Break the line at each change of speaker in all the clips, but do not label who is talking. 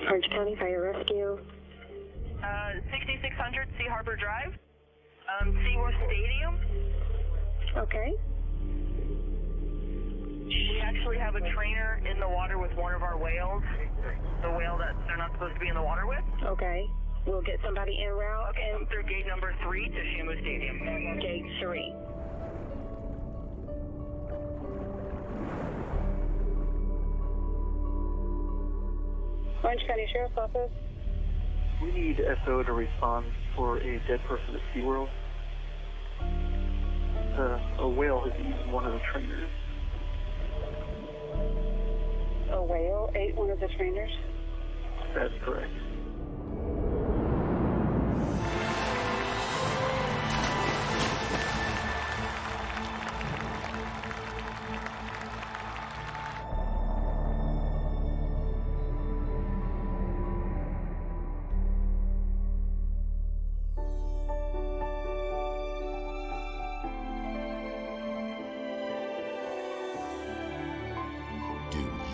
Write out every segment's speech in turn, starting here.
Orange County Fire Rescue.
6600 Sea Harbor Drive. SeaWorld Stadium.
Okay.
We actually have a trainer in the water with one of our whales. The whale that they're not supposed to be in the water with.
Okay. We'll get somebody en route.
Okay, come through gate number 3 to Shamu Stadium.
Gate 3. Orange County Sheriff's Office.
We need SO to respond for a dead person at SeaWorld. A whale has eaten one of the trainers.
A whale ate one of the trainers?
That's correct.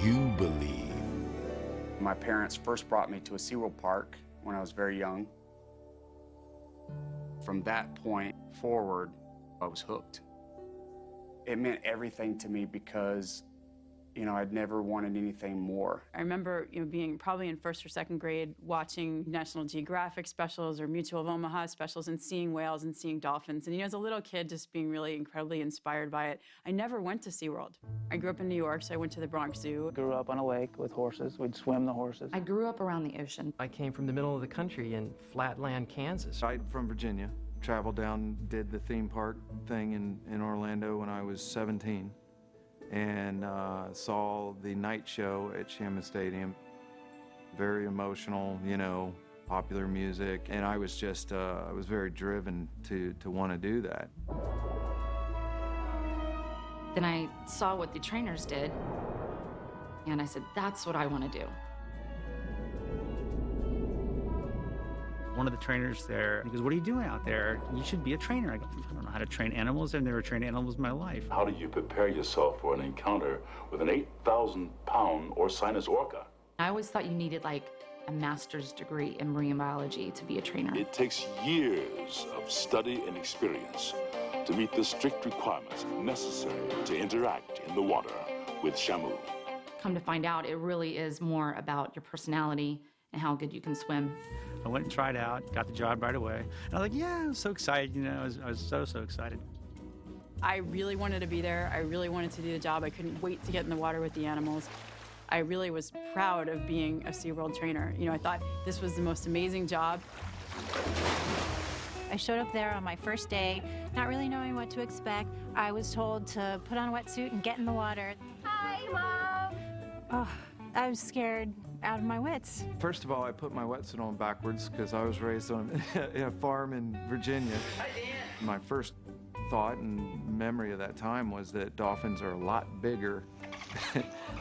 You believe.
My parents first brought me to a SeaWorld park when I was very young. From that point forward, I was hooked. It meant everything to me because, you know, I'd never wanted anything more.
I remember, being probably in first or second grade, watching National Geographic specials or Mutual of Omaha specials and seeing whales and seeing dolphins. And, as a little kid, just being really incredibly inspired by it. I never went to SeaWorld. I grew up in New York, so I went to the Bronx Zoo.
Grew up on a lake with horses. We'd swim the horses.
I grew up around the ocean.
I came from the middle of the country in Flatland, Kansas.
I'm from Virginia. Traveled down, did the theme park thing in Orlando when I was 17. And saw the night show at Shamu Stadium. Very emotional, popular music. And I was just, I was very driven to want to do that.
Then I saw what the trainers did, and I said, that's what I want to do.
One of the trainers there, he goes, what are you doing out there? You should be a trainer. I go, I don't know how to train animals. I've never trained animals in my life.
How do you prepare yourself for an encounter with an 8,000-pound Orcinus orca?
I always thought you needed like a master's degree in marine biology to be a trainer.
It takes years of study and experience to meet the strict requirements necessary to interact in the water with Shamu.
Come to find out, it really is more about your personality and how good you can swim.
I went and tried out, got the job right away. And I was like, yeah, I was so excited, I was so excited.
I really wanted to be there. I really wanted to do the job. I couldn't wait to get in the water with the animals. I really was proud of being a SeaWorld trainer. I thought this was the most amazing job.
I showed up there on my first day, not really knowing what to expect. I was told to put on a wetsuit and get in the water. Hi, Mom! Oh, I was scared out of my wits.
First of all, I put my wetsuit on backwards because I was raised on a farm in Virginia. My first thought and memory of that time was that dolphins are a lot bigger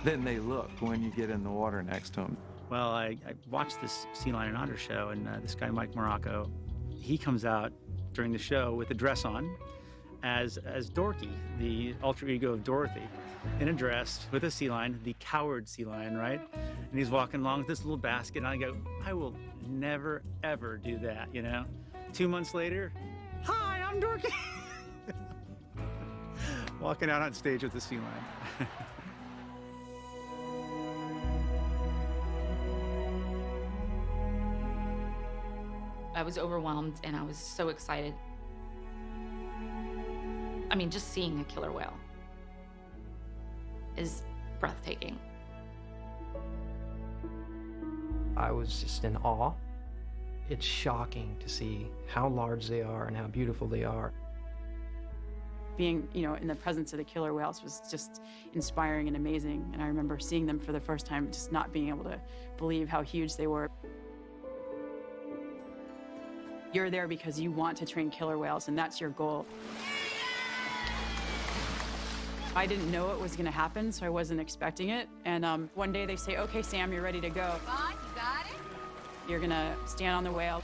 than they look when you get in the water next to them.
Well, I watched this Sea Lion and Otter show, and this guy, Mike Morocco, he comes out during the show with a dress on as Dorothy, the alter ego of Dorothy, in a dress with a sea lion, the coward sea lion, right? And he's walking along with this little basket, and I go, I will never, ever do that, 2 months later, hi, I'm Dorothy. Walking out on stage with the sea lion.
I was overwhelmed, and I was so excited. I mean, just seeing a killer whale is breathtaking.
I was just in awe. It's shocking to see how large they are and how beautiful they are.
Being, in the presence of the killer whales was just inspiring and amazing. And I remember seeing them for the first time, just not being able to believe how huge they were. You're there because you want to train killer whales, and that's your goal. I didn't know it was going to happen, so I wasn't expecting it. And one day they say, okay, Sam, you're ready to go.
Come on, you got it?
You're going to stand on the whale.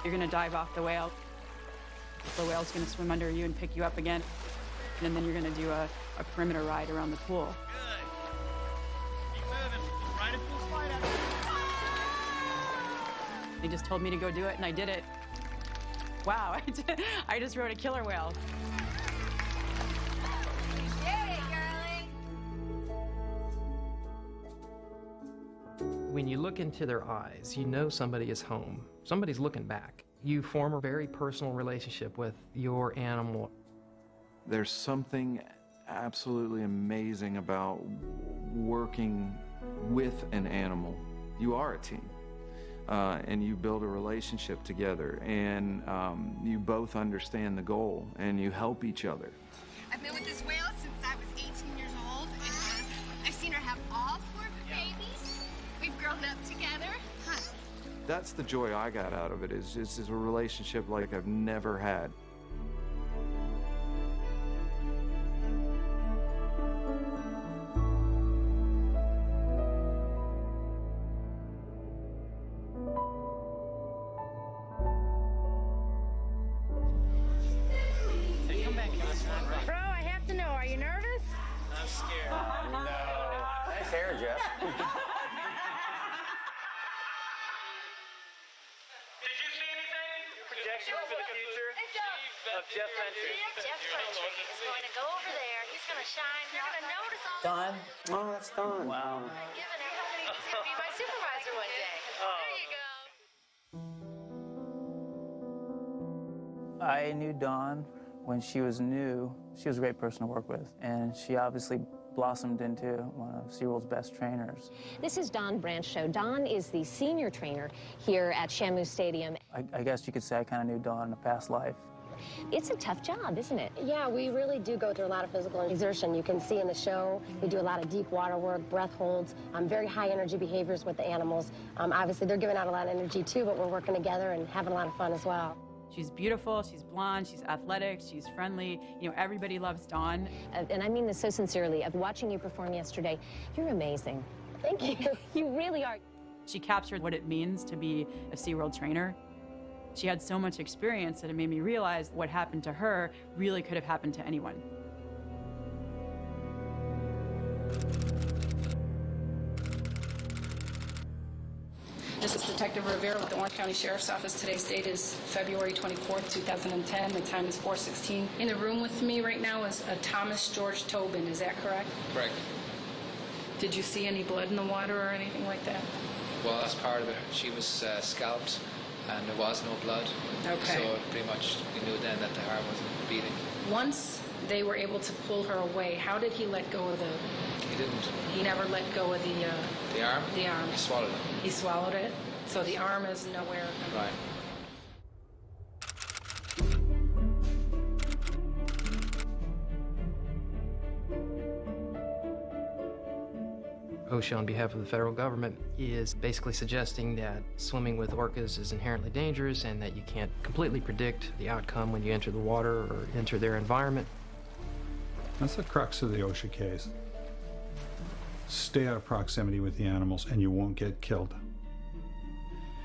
You're going to dive off the whale. The whale's going to swim under you and pick you up again. And then you're going to do a perimeter ride around the pool.
Good. Keep moving. Right at full flight out.
They just told me to go do it, and I did it. Wow, I just rode a killer whale.
When you look into their eyes, you know somebody is home. Somebody's looking back. You form a very personal relationship with your animal.
There's something absolutely amazing about working with an animal. You are a team, and you build a relationship together, and you both understand the goal, and you help each other.
I've been with this whale since I was 18 years old, and I've seen her have all 4 babies. We've grown up together.
That's the joy I got out of it, is a relationship like I've never had.
Bro, I have to know, are you nervous?
I'm scared. No. Nice hair, Jeff.
Projections for the future of Jeff Ventry.
Jeff Ventry is going to go over there. He's going to shine. You're going to notice all
Don? Oh, that's Don. Wow.
Giving everybody. He's going to be my supervisor one day. There you go.
I knew Dawn when she was new. She was a great person to work with, and she obviously blossomed into one of SeaWorld's best trainers.
This is Don Brancho. Don is the senior trainer here at Shamu Stadium.
I guess you could say I kind of knew Dawn in a past life.
It's a tough job, isn't it?
Yeah, we really do go through a lot of physical exertion. You can see in the show, we do a lot of deep water work, breath holds, very high energy behaviors with the animals. Obviously, they're giving out a lot of energy too, but we're working together and having a lot of fun as well.
She's beautiful, she's blonde, she's athletic, she's friendly. You know, everybody loves Dawn.
And I mean this so sincerely. Of watching you perform yesterday, you're amazing.
Thank you.
You really are.
She captured what it means to be a SeaWorld trainer. She had so much experience that it made me realize what happened to her really could have happened to anyone.
This is Detective Rivera with the Orange County Sheriff's Office. Today's date is February 24th, 2010. The time is 4:16. In the room with me right now is a Thomas George Tobin. Is that correct?
Correct.
Did you see any blood in the water or anything like that?
Well, that's part of it. She was scalped, and there was no blood.
Okay.
So pretty much we knew then that the heart wasn't beating.
Once they were able to pull her away, how did he let go of the...
He didn't.
He never let go of the...
The arm?
The arm.
He swallowed it.
He swallowed it? So the arm is nowhere...
Right.
OSHA, on behalf of the federal government, is basically suggesting that swimming with orcas is inherently dangerous and that you can't completely predict the outcome when you enter the water or enter their environment.
That's the crux of the OSHA case. Stay out of proximity with the animals and you won't get killed.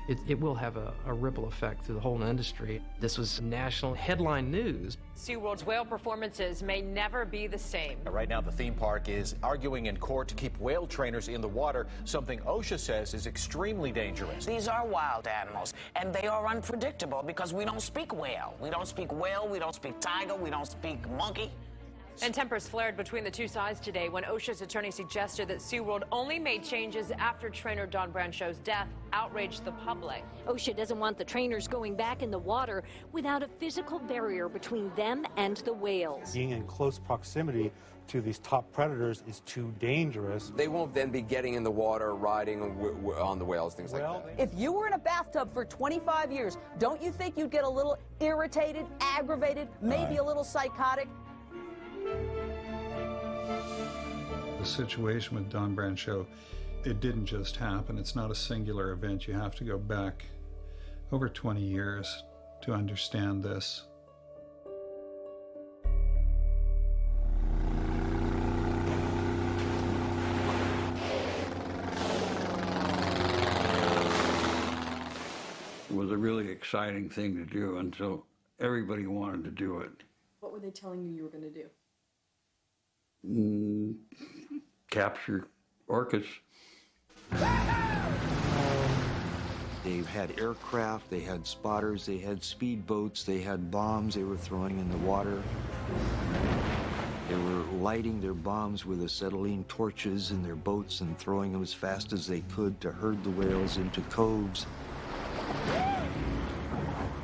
It will have a ripple effect through the whole industry. This was national headline news.
SeaWorld's whale performances may never be the same.
Right now, the theme park is arguing in court to keep whale trainers in the water, something OSHA says is extremely dangerous.
These are wild animals, and they are unpredictable because we don't speak whale. We don't speak whale, we don't speak tiger, we don't speak monkey.
And tempers flared between the two sides today when OSHA's attorney suggested that SeaWorld only made changes after trainer Don Brancho's death outraged the public.
OSHA doesn't want the trainers going back in the water without a physical barrier between them and the whales.
Being in close proximity to these top predators is too dangerous.
They won't then be getting in the water, riding on the whales, things like that.
If you were in a bathtub for 25 years, don't you think you'd get a little irritated, aggravated, maybe a little psychotic?
The situation with Don Brancho, it didn't just happen. It's not a singular event. You have to go back over 20 years to understand this.
It was a really exciting thing to do, and so everybody wanted to do it.
What were they telling you were going to do?
Capture orcas.
They had aircraft, they had spotters, they had speedboats, they had bombs they were throwing in the water. They were lighting their bombs with acetylene torches in their boats and throwing them as fast as they could to herd the whales into coves.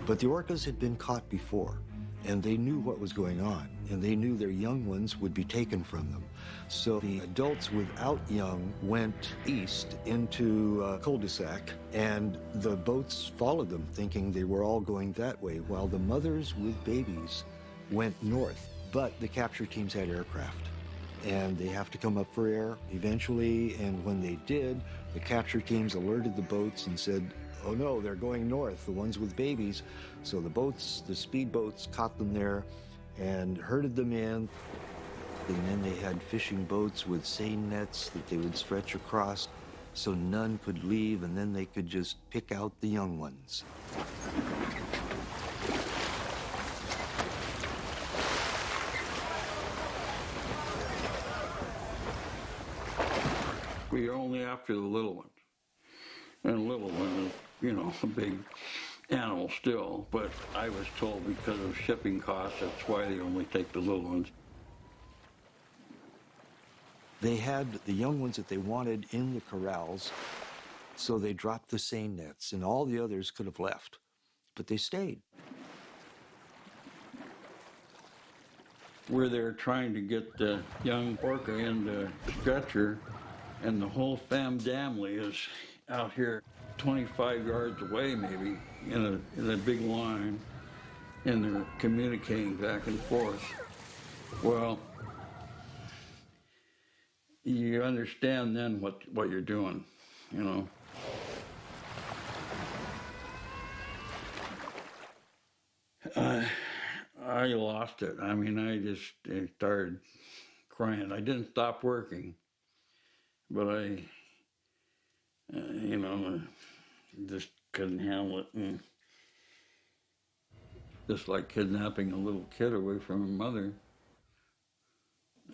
But the orcas had been caught before, and they knew what was going on, and they knew their young ones would be taken from them. So the adults without young went east into a cul-de-sac, and the boats followed them, thinking they were all going that way, while the mothers with babies went north. But the capture teams had aircraft, and they have to come up for air eventually, and when they did, the capture teams alerted the boats and said, oh no, they're going north, the ones with babies. So the boats, the speedboats, caught them there and herded them in. And then they had fishing boats with seine nets that they would stretch across so none could leave, and then they could just pick out the young ones.
We are only after the little ones. And the little one is, you know, a big animal still, but I was told because of shipping costs, that's why they only take the little ones.
They had the young ones that they wanted in the corrals, so they dropped the seine nets, and all the others could have left, but they stayed.
We're there trying to get the young orca in the stretcher, and the whole family is out here 25 yards away maybe in a big line, and they're communicating back and forth. Well, you understand then what you're doing, you know. I lost it. I mean, I started crying. I didn't stop working, but I, you know, just couldn't handle it. And just like kidnapping a little kid away from her mother.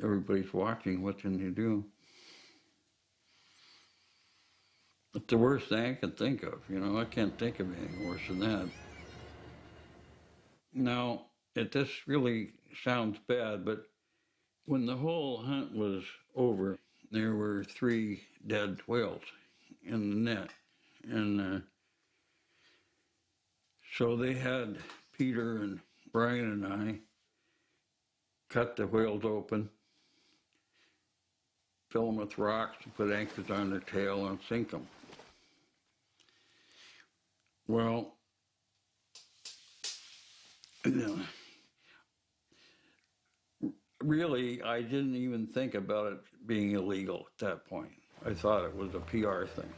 Everybody's watching. What can you do? It's the worst thing I can think of. You know, I can't think of anything worse than that. Now, this really sounds bad, but when the whole hunt was over, there were 3 dead whales in the net. And so they had Peter and Brian and I cut the whales open, fill them with rocks, put anchors on their tail, and sink them. Well, really, I didn't even think about it being illegal at that point. I thought it was a PR thing.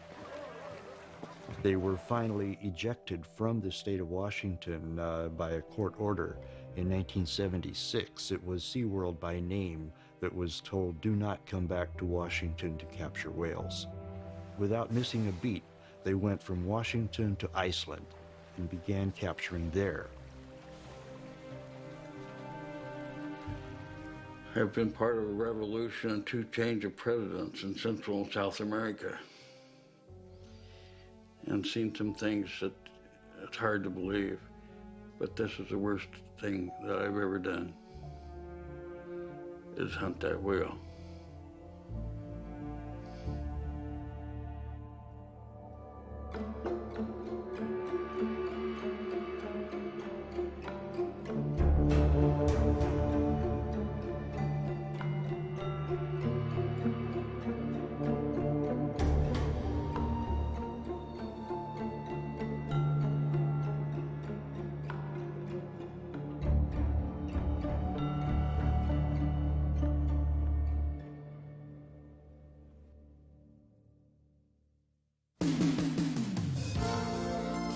They were finally ejected from the state of Washington by a court order in 1976. It was SeaWorld by name that was told, do not come back to Washington to capture whales. Without missing a beat, they went from Washington to Iceland and began capturing there.
I've been part of a revolution and 2 change of presidents in Central and South America, and seen some things that it's hard to believe, but this is the worst thing that I've ever done, is hunt that whale.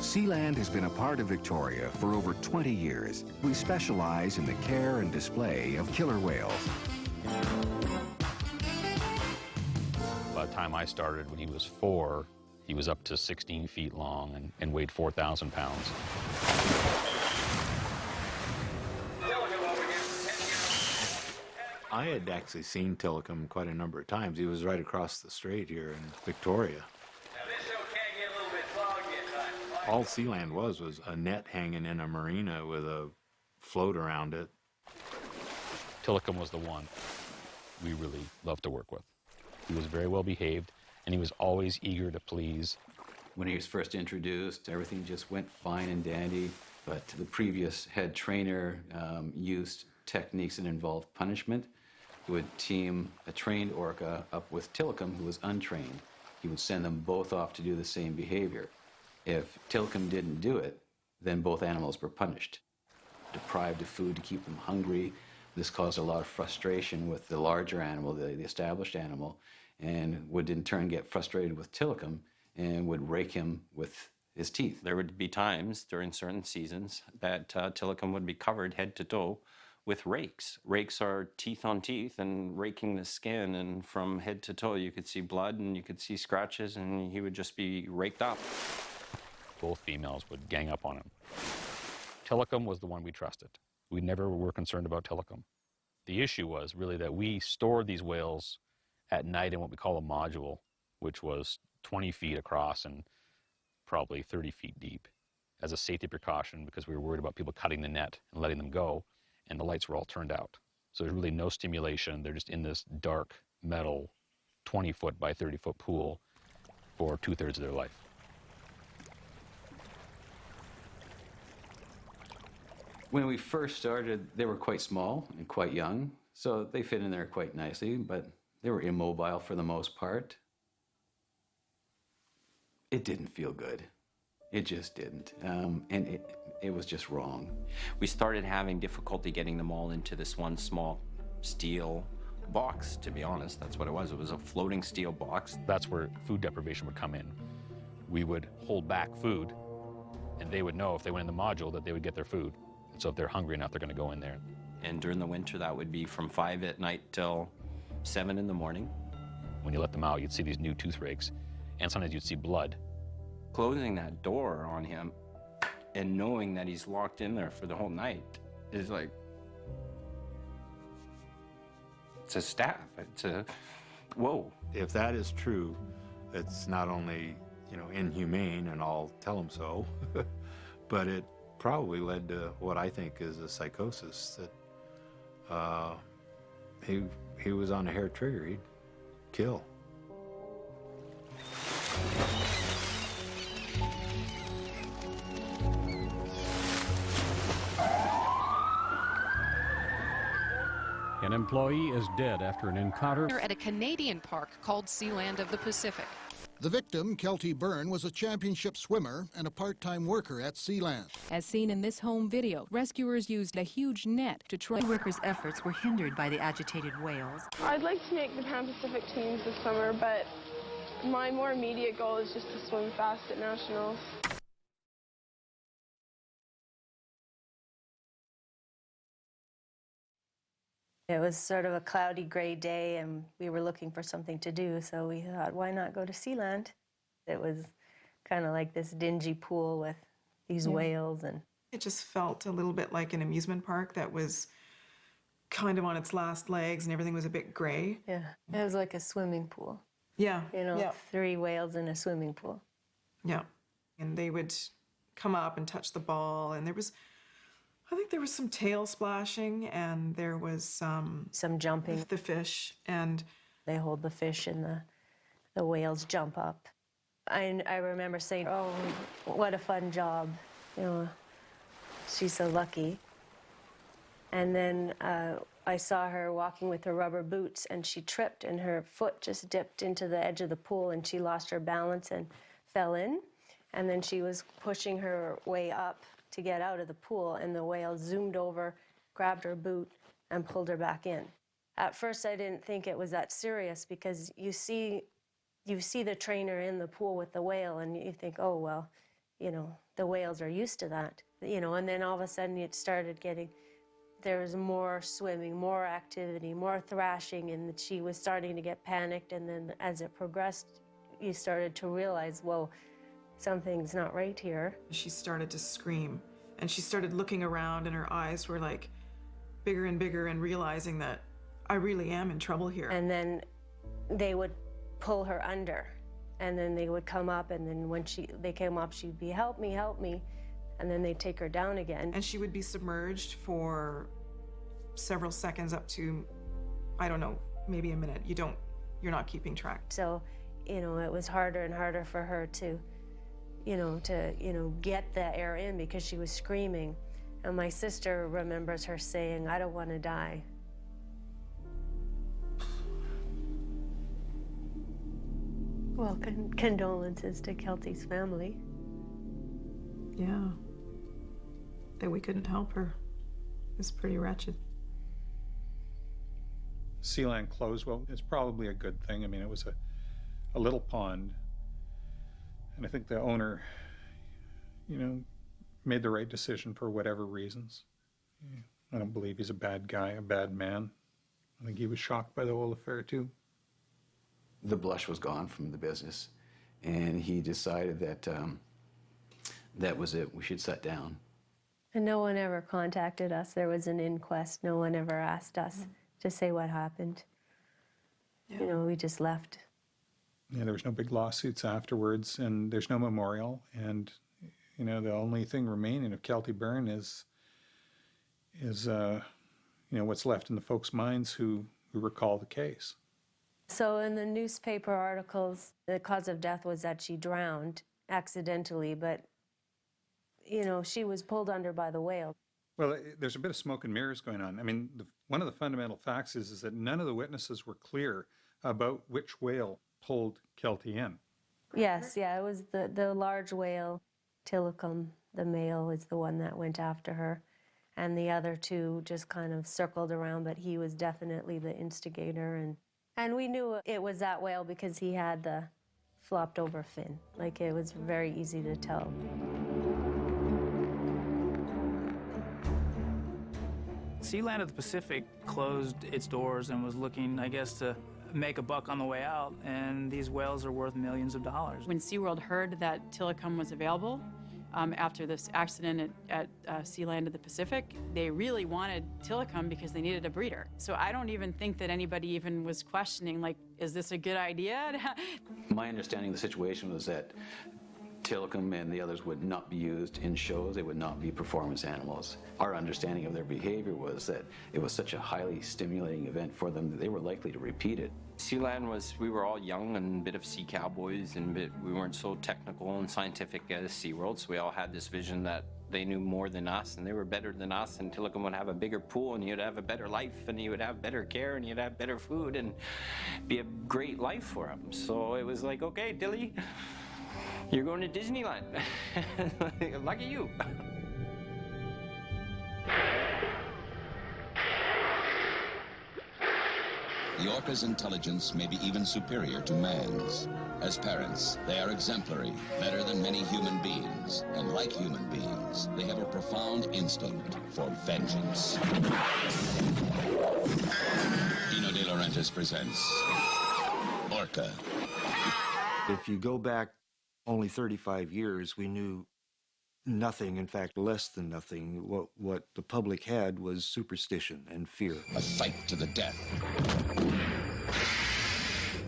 Sealand has been a part of Victoria for over 20 years. We specialize in the care and display of killer whales.
By the time I started, when he was 4, he was up to 16 feet long and weighed 4,000 pounds.
I had actually seen Tillicum quite a number of times. He was right across the strait here in Victoria.
Now this show can get a little bit foggy at times.
All Sealand was a net hanging in a marina with a float around it.
Tilikum was the one we really loved to work with. He was very well behaved, and he was always eager to please.
When he was first introduced, everything just went fine and dandy, but the previous head trainer used techniques that involved punishment. He would team a trained orca up with Tilikum, who was untrained. He would send them both off to do the same behavior. If Tilikum didn't do it, then both animals were punished. Deprived of food to keep them hungry. This caused a lot of frustration with the larger animal, the established animal, and would in turn get frustrated with Tilikum and would rake him with his teeth.
There would be times during certain seasons that Tilikum would be covered head to toe with rakes. Rakes are teeth on teeth and raking the skin, and from head to toe you could see blood and you could see scratches, and he would just be raked up.
Both females would gang up on him. Tilikum was the one we trusted. We never were concerned about Tilikum. The issue was really that we stored these whales at night in what we call a module, which was 20 feet across and probably 30 feet deep, as a safety precaution because we were worried about people cutting the net and letting them go, and the lights were all turned out. So there's really no stimulation. They're just in this dark metal 20-foot by 30-foot pool for 2/3 of their life.
When we first started, they were quite small and quite young, so they fit in there quite nicely, but they were immobile for the most part. It didn't feel good. It just didn't, and it was just wrong.
We started having difficulty getting them all into this one small steel box, to be honest. That's what it was. It was a floating steel box.
That's where food deprivation would come in. We would hold back food, and they would know if they went in the module that they would get their food. And so if they're hungry enough, they're going to go in there.
And during the winter, that would be from 5 at night till 7 in the morning.
When you let them out, you'd see these new tooth rakes, and sometimes you'd see blood.
Closing that door on him and knowing that he's locked in there for the whole night is like, it's a stab. It's a, whoa.
If that is true, it's not only, inhumane, and I'll tell him so, but it probably led to what I think is a psychosis, that he was on a hair trigger. He'd kill.
An employee is dead after an encounter
at a Canadian park called Sealand of the Pacific.
The victim, Kelty Byrne, was a championship swimmer and a part-time worker at Sealand.
As seen in this home video, rescuers used a huge net to try.
The workers' efforts were hindered by the agitated whales.
I'd like to make the Pan-Pacific teams this summer, but my more immediate goal is just to swim fast at nationals.
It was sort of a cloudy, gray day, and we were looking for something to do, so we thought, why not go to Sealand? It was kind of like this dingy pool with these whales. And
it just felt a little bit like an amusement park that was kind of on its last legs, and everything was a bit gray.
Yeah, it was like a swimming pool.
Yeah.
3 whales in a swimming pool.
Yeah, and they would come up and touch the ball, and I think there was some tail splashing, and there was some
jumping.
The fish, and
they hold the fish, and the whales jump up. I remember saying, "Oh, what a fun job! She's so lucky." And then I saw her walking with her rubber boots, and she tripped, and her foot just dipped into the edge of the pool, and she lost her balance and fell in. And then she was pushing her way up to get out of the pool, and the whale zoomed over, grabbed her boot, and pulled her back in. At first, I didn't think it was that serious, because you see the trainer in the pool with the whale, and you think, oh, well, the whales are used to that. And then all of a sudden it started there was more swimming, more activity, more thrashing, and she was starting to get panicked. And then as it progressed, you started to realize, whoa, something's not right here.
She started to scream, and she started looking around, and her eyes were like bigger and bigger, and realizing that I really am in trouble here.
And then they would pull her under, And then they would come up, and then when they came up, she'd be, help me, help me. And then they'd take her down again.
And she would be submerged for several seconds up to, I don't know, maybe a minute. You're not keeping track.
So, you know, it was harder and harder for her to, get the air in because she was screaming. And my sister remembers her saying, I don't want to die. Well, condolences to Kelty's family.
Yeah. That we couldn't help her. It was pretty wretched.
Sealand closed, well, it's probably a good thing. I mean, it was a little pond. And I think the owner, made the right decision for whatever reasons. I don't believe he's a bad guy, a bad man. I think he was shocked by the whole affair, too.
The blush was gone from the business, and he decided that that was it. We should shut down.
And no one ever contacted us. There was an inquest. No one ever asked us to say what happened. Yeah. We just left.
Yeah, there was no big lawsuits afterwards, and there's no memorial. And, the only thing remaining of Kelty Byrne is what's left in the folks' minds who recall the case.
So in the newspaper articles, the cause of death was that she drowned accidentally, but, she was pulled under by the whale.
Well, there's a bit of smoke and mirrors going on. I mean, one of the fundamental facts is that none of the witnesses were clear about which whale pulled Kelty in.
Yes, yeah, it was the large whale, Tilikum, the male, is the one that went after her. And the other two just kind of circled around, but he was definitely the instigator. And we knew it was that whale because he had the flopped over fin. Like, it was very easy to tell.
Sealand of the Pacific closed its doors and was looking, I guess, to make a buck on the way out, and these whales are worth millions of dollars.
When SeaWorld heard that Tilikum was available, after this accident at Sealand of the Pacific, they really wanted Tilikum because they needed a breeder. So I don't even think that anybody even was questioning, like, is this a good idea?
My understanding of the situation was that Tilikum and the others would not be used in shows. They would not be performance animals. Our understanding of their behavior was that it was such a highly stimulating event for them that they were likely to repeat it.
Sealand we were all young and a bit of sea cowboys, and we weren't so technical and scientific as SeaWorld, so we all had this vision that they knew more than us and they were better than us, and Tilikum would have a bigger pool and you'd have a better life and you would have better care and you'd have better food and be a great life for them. So it was like, okay, Tilly, you're going to Disneyland. Lucky you.
The orca's intelligence may be even superior to man's. As parents, they are exemplary, better than many human beings. And like human beings, they have a profound instinct for vengeance. Dino De Laurentiis presents Orca.
If you go back only 35 years, we knew nothing, in fact, less than nothing. What the public had was superstition and fear.
A fight to the death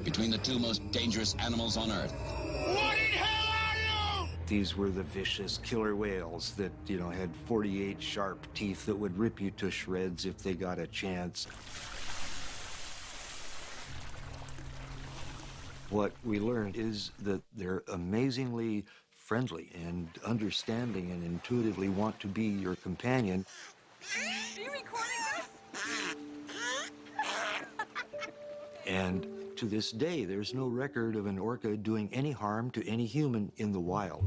between the two most dangerous animals on Earth.
What in hell are you?
These were the vicious killer whales that, had 48 sharp teeth that would rip you to shreds if they got a chance. What we learned is that they're amazingly friendly and understanding and intuitively want to be your companion.
Are you recording this?
And to this day, there's no record of an orca doing any harm to any human in the wild.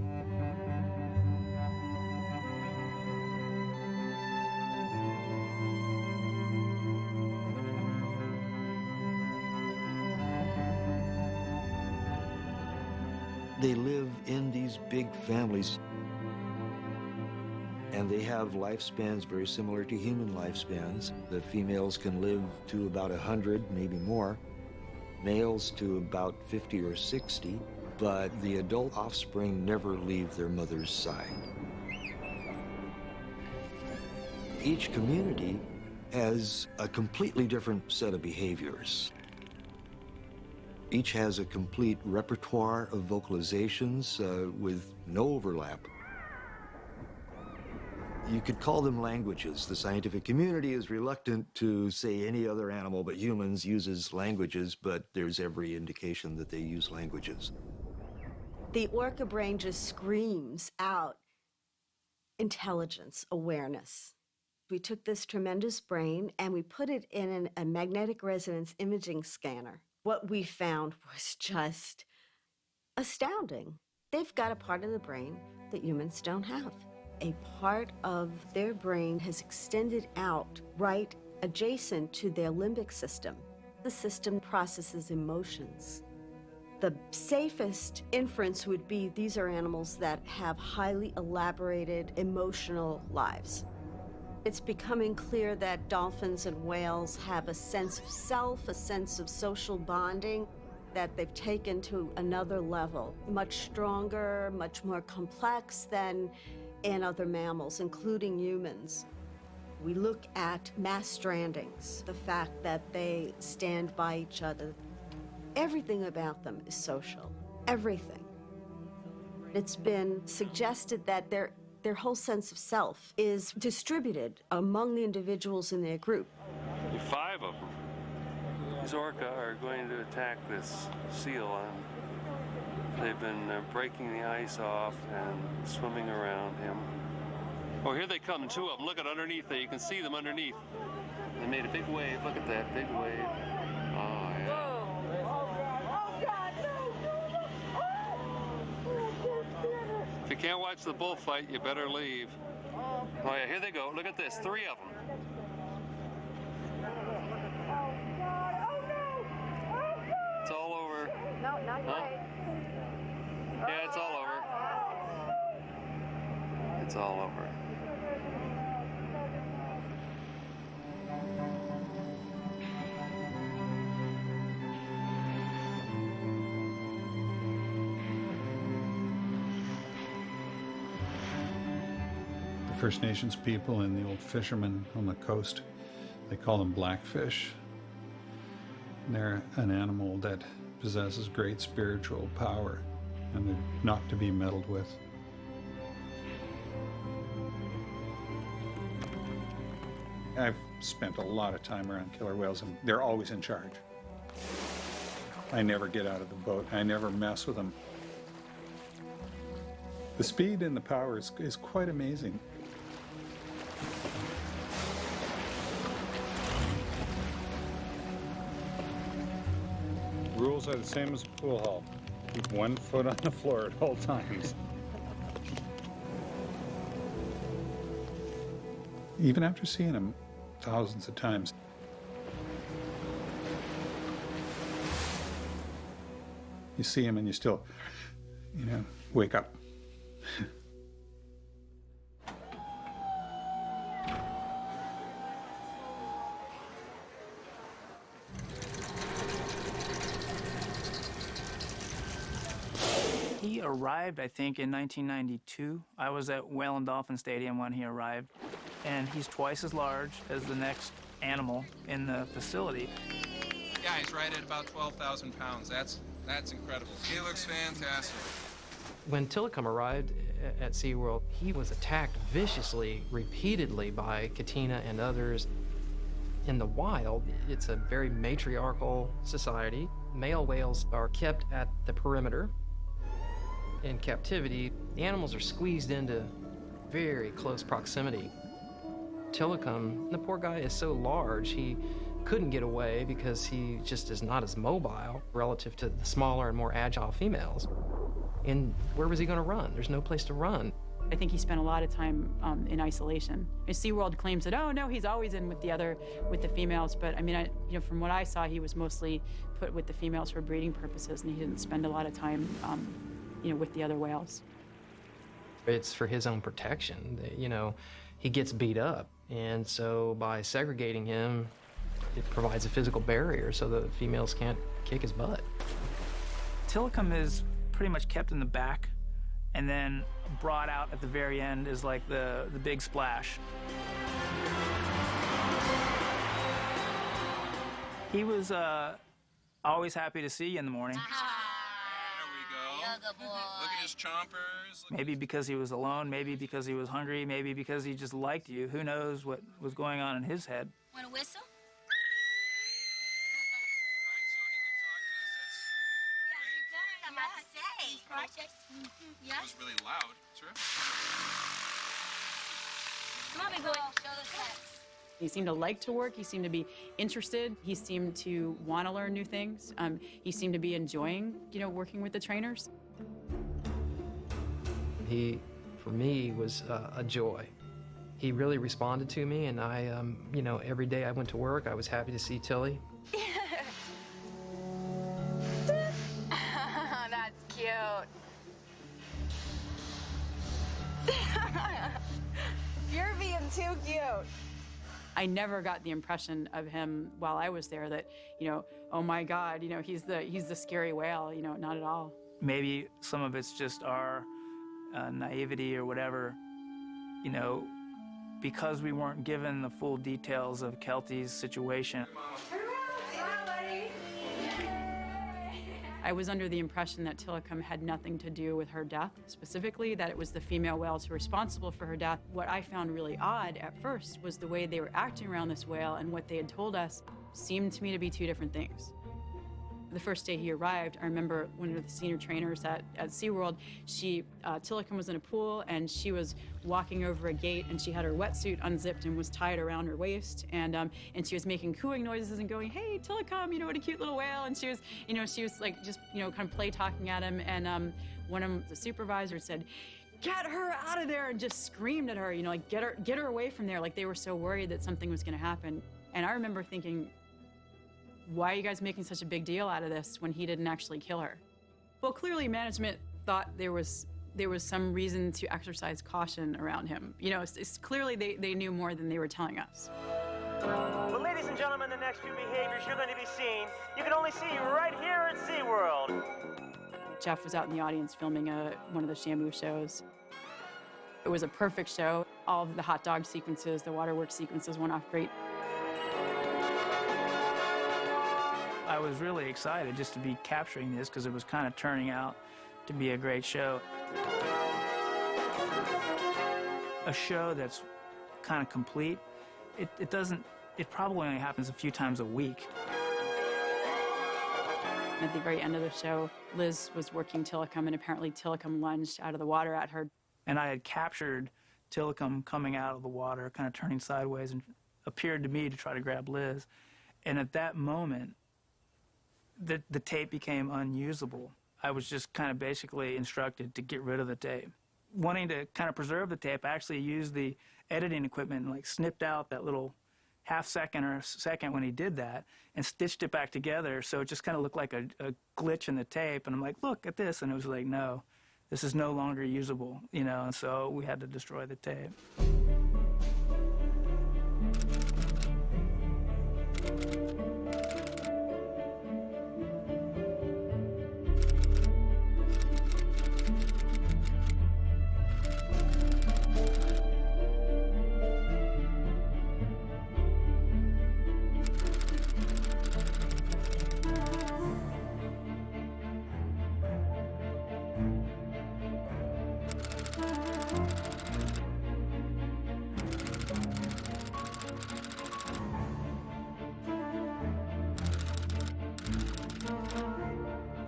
They live in these big families, and they have lifespans very similar to human lifespans. The females can live to about 100, maybe more, males to about 50 or 60, but the adult offspring never leave their mother's side. Each community has a completely different set of behaviors. Each has a complete repertoire of vocalizations with no overlap. You could call them languages. The scientific community is reluctant to say any other animal but humans uses languages, but there's every indication that they use languages.
The orca brain just screams out intelligence, awareness. We took this tremendous brain and we put it in a magnetic resonance imaging scanner. What we found was just astounding. They've got a part of the brain that humans don't have. A part of their brain has extended out right adjacent to their limbic system. The system processes emotions. The safest inference would be these are animals that have highly elaborated emotional lives. It's becoming clear that dolphins and whales have a sense of self, a sense of social bonding that they've taken to another level, much stronger, much more complex than in other mammals, including humans. We look at mass strandings, the fact that they stand by each other. Everything about them is social, everything. It's been suggested that their whole sense of self is distributed among the individuals in their group.
5 of them. These orca are going to attack this seal, and they've been breaking the ice off and swimming around him. Oh, here they come, 2 of them. Look at underneath there. You can see them underneath. They made a big wave. Look at that big wave. Oh, yeah. If you can't watch the bullfight, you better leave. Oh, yeah, here they go. Look at this. 3 of them. It's all over.
No, not quite.
Yeah, it's all over. It's all over.
The First Nations people and the old fishermen on the coast, they call them blackfish. They're an animal that possesses great spiritual power, and they're not to be meddled with. I've spent a lot of time around killer whales, and they're always in charge. I never get out of the boat. I never mess with them. The speed and the power is quite amazing. Rules are the same as a pool hall. Keep 1 foot on the floor at all times. Even after seeing them thousands of times, you see them and you still, wake up.
He arrived, I think, in 1992. I was at Whale and Dolphin Stadium when he arrived, and he's twice as large as the next animal in the facility.
Yeah, he's right at about 12,000 pounds. That's incredible. He looks fantastic.
When Tilikum arrived at SeaWorld, he was attacked viciously, repeatedly by Katina and others. In the wild, it's a very matriarchal society. Male whales are kept at the perimeter. In captivity, the animals are squeezed into very close proximity. Tilikum, the poor guy is so large, he couldn't get away because he just is not as mobile relative to the smaller and more agile females. And where was he going to run? There's no place to run.
I think he spent a lot of time in isolation. And SeaWorld claims that, oh no, he's always in with the females. But I mean, from what I saw, he was mostly put with the females for breeding purposes, and he didn't spend a lot of time with the other whales.
It's for his own protection. He gets beat up, and so by segregating him, it provides a physical barrier so the females can't kick his butt.
Tilikum is pretty much kept in the back, and then brought out at the very end is like the big splash. He was Always happy to see you in the morning.
There we go. Look at his chompers.
Maybe because he was alone, maybe because he was hungry, maybe because he just liked you. Who knows what was going on in his head.
Want a whistle?
That was really loud. True.
Come on, big boy. Show the sex.
He seemed to like to work. He seemed to be interested. He seemed to want to learn new things. He seemed to be enjoying, working with the trainers.
He, for me, was a joy. He really responded to me, and I, every day I went to work, I was happy to see Tilly.
That's cute. You're being too cute.
I never got the impression of him while I was there that, oh my God, he's the scary whale, not at all.
Maybe some of it's just our naivety or whatever, because we weren't given the full details of Kelty's situation.
I was under the impression that Tilikum had nothing to do with her death, specifically that it was the female whales who were responsible for her death. What I found really odd at first was the way they were acting around this whale, and what they had told us seemed to me to be two different things. The first day he arrived, I remember one of the senior trainers at SeaWorld, Tilikum was in a pool, and she was walking over a gate, and she had her wetsuit unzipped and was tied around her waist, and she was making cooing noises and going, "Hey, Tilikum, what a cute little whale," and she was like just, kind of play talking at him, and one of the supervisors said, "Get her out of there," and just screamed at her, like, get her away from there, like they were so worried that something was gonna happen. And I remember thinking, why are you guys making such a big deal out of this when he didn't actually kill her? Well, clearly management thought there was some reason to exercise caution around him. It's clearly they knew more than they were telling us.
Well, ladies and gentlemen, the next few behaviors you're going to be seeing, you can only see right here at SeaWorld.
Jeff was out in the audience filming one of the Shamu shows. It was a perfect show. All of the hot dog sequences, the waterworks sequences went off great.
I was really excited just to be capturing this because it was kind of turning out to be a great show. A show that's kind of complete, it probably only happens a few times a week.
At the very end of the show, Liz was working Tilikum, and apparently Tilikum lunged out of the water at her.
And I had captured Tilikum coming out of the water, kind of turning sideways, and appeared to me to try to grab Liz. And at that moment, the tape became unusable. I was just kind of basically instructed to get rid of the tape. Wanting to kind of preserve the tape, I actually used the editing equipment and snipped out that little half second or second when he did that and stitched it back together so it just kind of looked like a glitch in the tape. And I'm like, look at this. And it was like, no, this is no longer usable, and so we had to destroy the tape.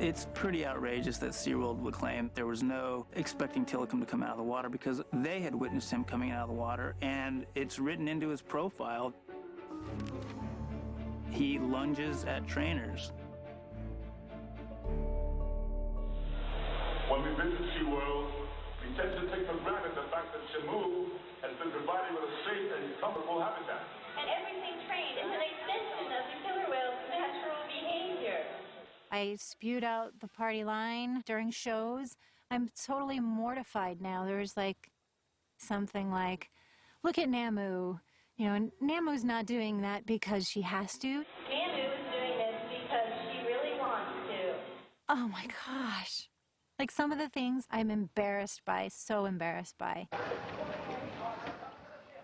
It's pretty outrageous that SeaWorld would claim there was no expecting Tilikum to come out of the water because they had witnessed him coming out of the water, and it's written into his profile. He lunges at trainers.
When we visit SeaWorld, we tend to take for granted the fact that Shamu has been provided with a safe and comfortable habitat.
And everything trained is an extension of the killer whale's natural behavior.
I spewed out the party line during shows. I'm totally mortified now. There's something like, look at Namu. Namu's not doing that because she has to.
Namu is doing this because she really wants to.
Oh my gosh. Some of the things I'm embarrassed by, so embarrassed by.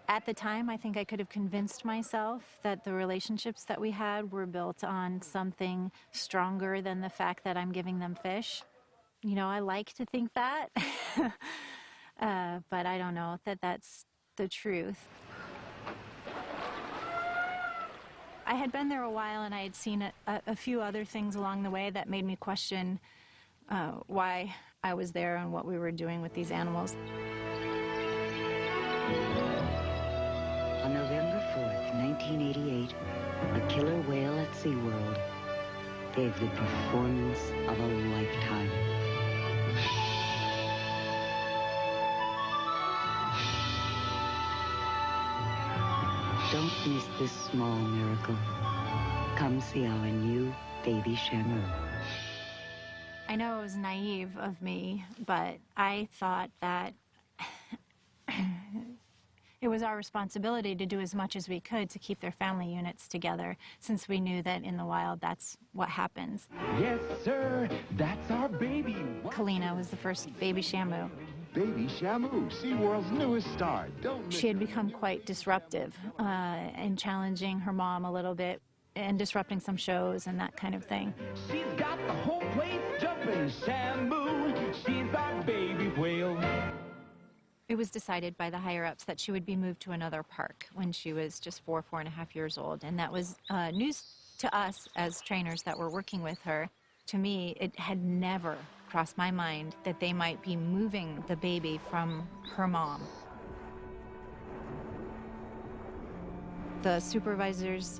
At the time, I think I could have convinced myself that the relationships that we had were built on something stronger than the fact that I'm giving them fish. You know, I like to think that, but I don't know that that's the truth. I had been there a while, and I had seen a few other things along the way that made me question why I was there and what we were doing with these animals.
On November 4th, 1988, a killer whale at SeaWorld gave the performance of a lifetime. Don't miss this small miracle. Come see our new baby Shamu.
I know it was naive of me, but I thought that it was our responsibility to do as much as we could to keep their family units together, since we knew that in the wild that's what happens.
Yes, sir, that's our baby.
Kalina was the first baby Shamu.
Baby Shamu, SeaWorld's newest star.
She had become quite disruptive and challenging her mom a little bit and disrupting some shows and that kind of thing.
She's got the whole place jumping. Shamu, she's our baby whale.
It was decided by the higher-ups that she would be moved to another park when she was just 4.5 years old. And that was news to us as trainers that were working with her. To me, it had never crossed my mind that they might be moving the baby from her mom. The supervisors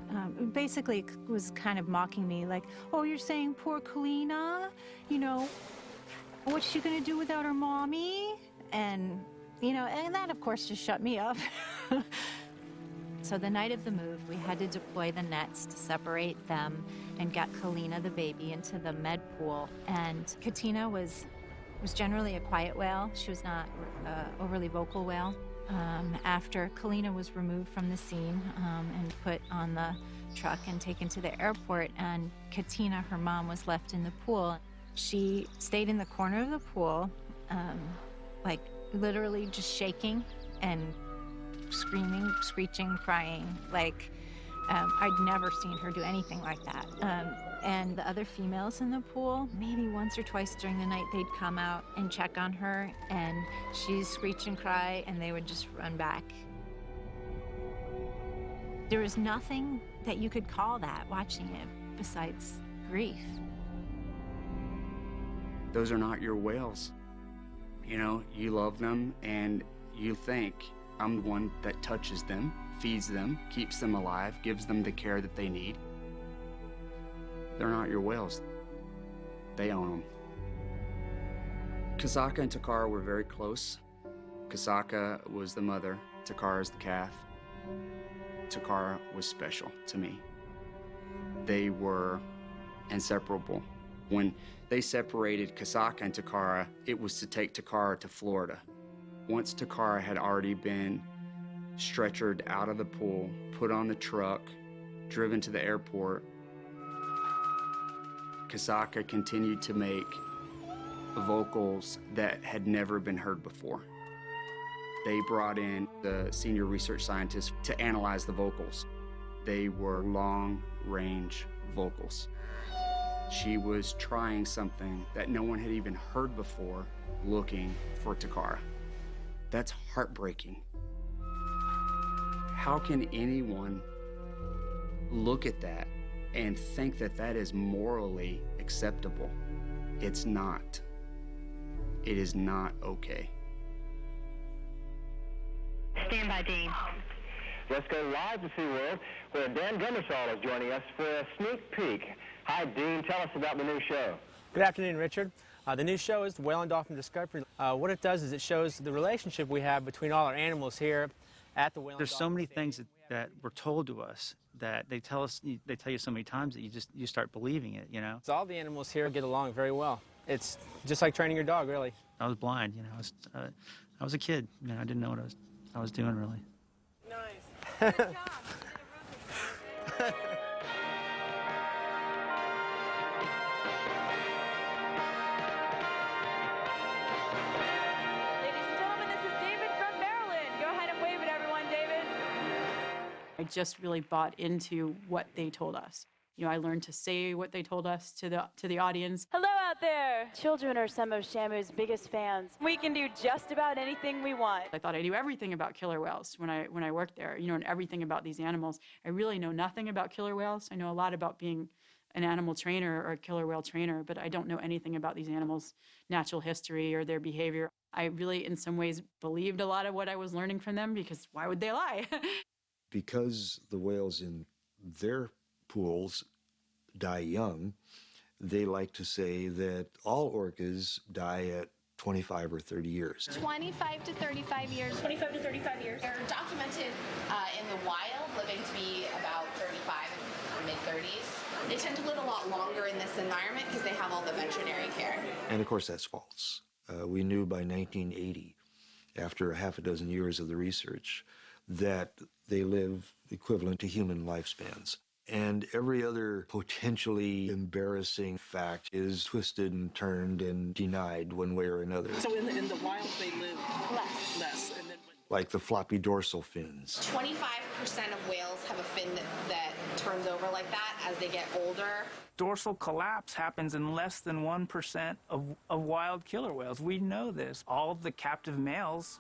basically was kind of mocking me, like, oh, you're saying poor Kalina? You know, what's she gonna do without her mommy? And, you know, and that, of course, just shut me up. So the night of the move, we had to deploy the nets to separate them and get Kalina, the baby, into the med pool. And Katina was generally a quiet whale. She was not overly vocal whale. After Kalina was removed from the scene and put on the truck and taken to the airport, and Katina, her mom, was left in the pool, she stayed in the corner of the pool, like literally just shaking and screaming, screeching, crying. Like, I'd never seen her do anything like that. And the other females in the pool, maybe once or twice during the night, they'd come out and check on her, and she'd screech and cry, and they would just run back. There was nothing that you could call that, watching it, besides grief.
Those are not your whales. You know, you love them, and you think, I'm the one that touches them, feeds them, keeps them alive, gives them the care that they need. They're not your whales. They own them. Kasaka and Takara were very close. Kasaka was the mother, Takara's the calf. Takara was special to me. They were inseparable. When they separated Kasaka and Takara, it was to take Takara to Florida. Once Takara had already been stretchered out of the pool, put on the truck, driven to the airport, Kasaka continued to make vocals that had never been heard before. They brought in the senior research scientist to analyze the vocals. They were long-range vocals. She was trying something that no one had even heard before, looking for Takara. That's heartbreaking. How can anyone look at that and think that that is morally acceptable? It's not. It is not okay.
Stand by, Dean.
Let's go live to SeaWorld, where Dan Gummersall is joining us for a sneak peek. Hi, Dean. Tell us about the new show.
Good afternoon, Richard. The new show is the Whale and Dolphin Discovery. What it does is it shows the relationship we have between all our animals here at the Whale and Dolphin.
There's so many things that were told to us that they tell you so many times that you start believing it, you know.
So all the animals here get along very well. It's just like training your dog, really.
I was blind, you know. I was a kid, you know. I didn't know what I was doing, really.
Nice. Good job.
Ladies and gentlemen, this is David from Maryland. Go ahead and wave at everyone, David.
I just really bought into what they told us. You know, I learned to say what they told us to the audience.
Hello out there! Children are some of Shamu's biggest fans. We can do just about anything we want.
I thought I knew everything about killer whales when I worked there, you know, and everything about these animals. I really know nothing about killer whales. I know a lot about being an animal trainer or a killer whale trainer, but I don't know anything about these animals' natural history or their behavior. I really, in some ways, believed a lot of what I was learning from them, because why would they lie?
Because the whales in their pools die young, they like to say that all orcas die at 25 or 30 years.
25 to 35 years.
25 to 35 years.
They're documented in the wild, living to be about 35 and mid-30s. They tend to live a lot longer in this environment because they have all the veterinary care.
And of course, that's false. We knew by 1980, after half a dozen years of the research, that they live equivalent to human lifespans. And every other potentially embarrassing fact is twisted and turned and denied one way or another.
So in the wild, they live less. And then
like the floppy dorsal fins.
25% of whales have a fin that turns over like that as they get older.
Dorsal collapse happens in less than 1% of wild killer whales. We know this. All of the captive males,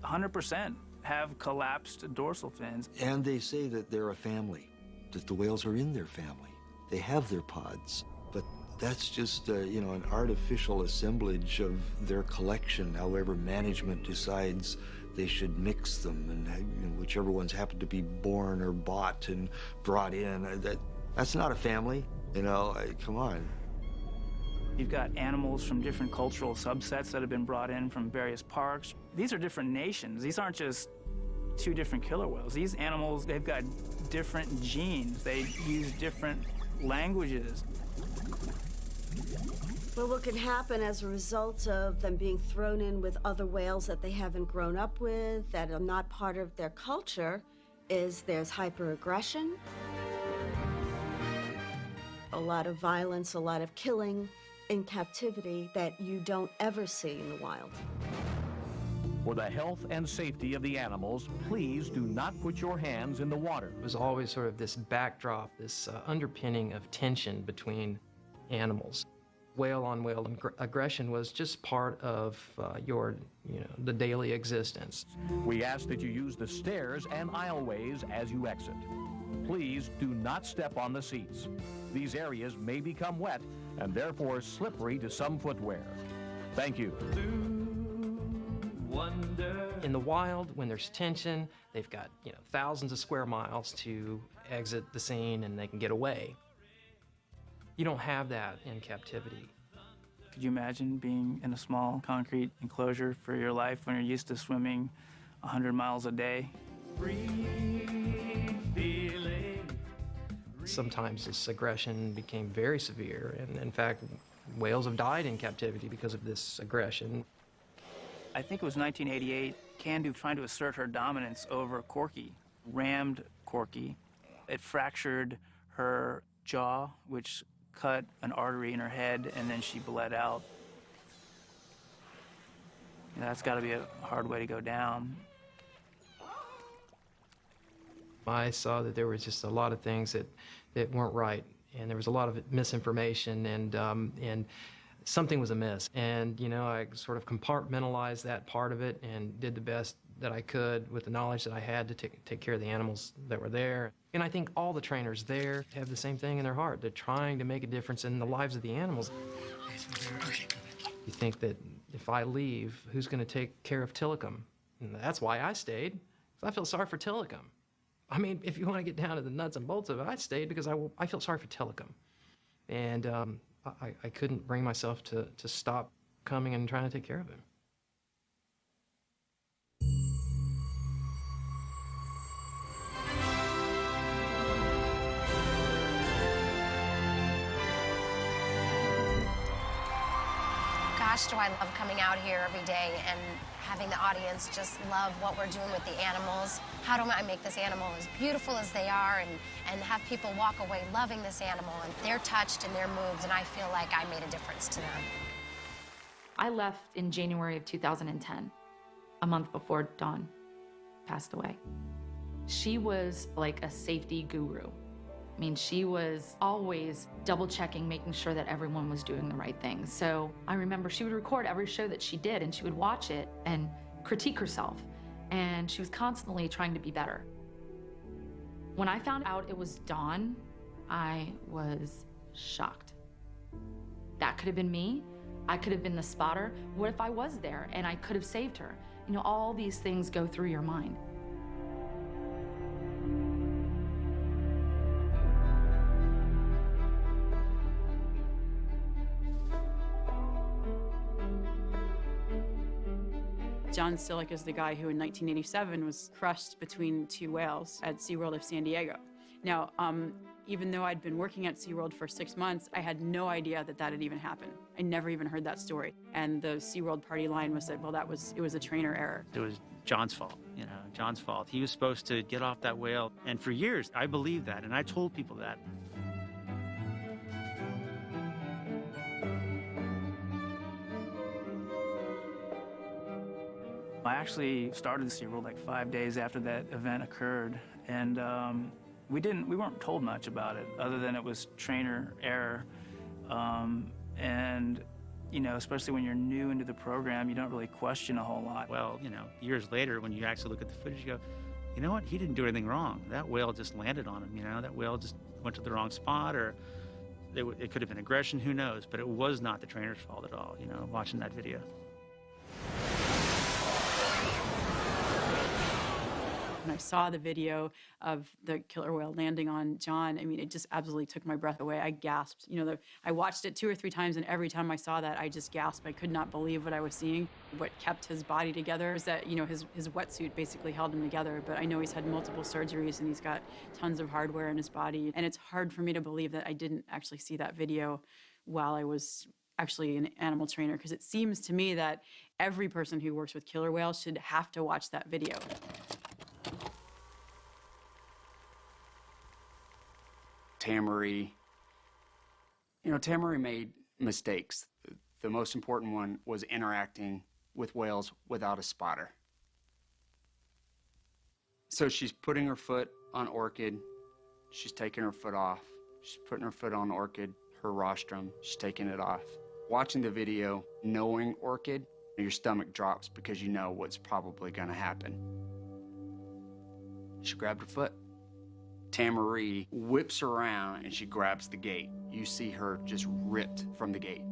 100%, have collapsed dorsal fins.
And they say that they're a family, that the whales are in their family. They have their pods, but that's just, an artificial assemblage of their collection, however management decides they should mix them, and whichever ones happen to be born or bought and brought in. That's not a family, come on.
You've got animals from different cultural subsets that have been brought in from various parks. These are different nations. These aren't just two different killer whales. These animals, they've got different genes. They use different languages.
Well, what can happen as a result of them being thrown in with other whales that they haven't grown up with, that are not part of their culture, is there's hyperaggression, a lot of violence, a lot of killing in captivity that you don't ever see in the wild.
For the health and safety of the animals, please do not put your hands in the water.
It was always sort of this backdrop, this underpinning of tension between animals. Whale-on-whale aggression was just part of the daily existence.
We ask that you use the stairs and aisleways as you exit. Please do not step on the seats. These areas may become wet and therefore slippery to some footwear. Thank you.
In the wild, when there's tension, they've got thousands of square miles to exit the scene and they can get away. You don't have that in captivity.
Could you imagine being in a small concrete enclosure for your life when you're used to swimming 100 miles a day?
Sometimes this aggression became very severe, and in fact, whales have died in captivity because of this aggression.
I think it was 1988, Candu trying to assert her dominance over Corky, rammed Corky. It fractured her jaw, which cut an artery in her head, and then she bled out. That's got to be a hard way to go down.
I saw that there was just a lot of things that weren't right, and there was a lot of misinformation, and something was amiss. And I sort of compartmentalized that part of it and did the best that I could with the knowledge that I had to take care of the animals that were there. And I think all the trainers there have the same thing in their heart. They're trying to make a difference in the lives of the animals. You think that if I leave, who's going to take care of Tillicum? And that's why I stayed, because I feel sorry for Tillicum. I mean, if you want to get down to the nuts and bolts of it, I stayed because I feel sorry for Tillicum. And I couldn't bring myself to stop coming and trying to take care of him.
Gosh, do I love coming out here every day and having the audience just love what we're doing with the animals. How do I make this animal as beautiful as they are and have people walk away loving this animal, and they're touched and they're moved, and I feel like I made a difference to them.
I left in January of 2010, a month before Dawn passed away. She was like a safety guru. I mean, she was always double-checking, making sure that everyone was doing the right thing. So I remember she would record every show that she did, and she would watch it and critique herself. And she was constantly trying to be better. When I found out it was Dawn, I was shocked. That could have been me. I could have been the spotter. What if I was there and I could have saved her? You know, all these things go through your mind.
John Sillick is the guy who in 1987 was crushed between two whales at SeaWorld of San Diego. Now, even though I'd been working at SeaWorld for 6 months, I had no idea that that had even happened. I never even heard that story. And the SeaWorld party line was that, well, it was a trainer error.
It was John's fault, you know, John's fault. He was supposed to get off that whale. And for years, I believed that, and I told people that.
I actually started SeaWorld like 5 days after that event occurred, and we weren't told much about it other than it was trainer error. And you know, especially when you're new into the program, you don't really question a whole lot.
Well, you know, years later, when you actually look at the footage, you go, you know what? He didn't do anything wrong. That whale just landed on him. You know, that whale just went to the wrong spot, or it could have been aggression. Who knows? But it was not the trainer's fault at all. You know, watching that video.
When I saw the video of the killer whale landing on John, I mean, it just absolutely took my breath away. I gasped. You know, I watched it 2 or 3 times, and every time I saw that, I just gasped. I could not believe what I was seeing. What kept his body together was that, you know, his wetsuit basically held him together. But I know he's had multiple surgeries, and he's got tons of hardware in his body. And it's hard for me to believe that I didn't actually see that video while I was actually an animal trainer, because it seems to me that every person who works with killer whales should have to watch that video.
Tamari, you know, Tamari made mistakes. The most important one was interacting with whales without a spotter. So she's putting her foot on Orchid, she's taking her foot off. She's putting her foot on Orchid, her rostrum, she's taking it off. Watching the video, knowing Orchid, your stomach drops because you know what's probably gonna happen. She grabbed her foot. Tamari whips around and she grabs the gate. You see her just ripped from the gate.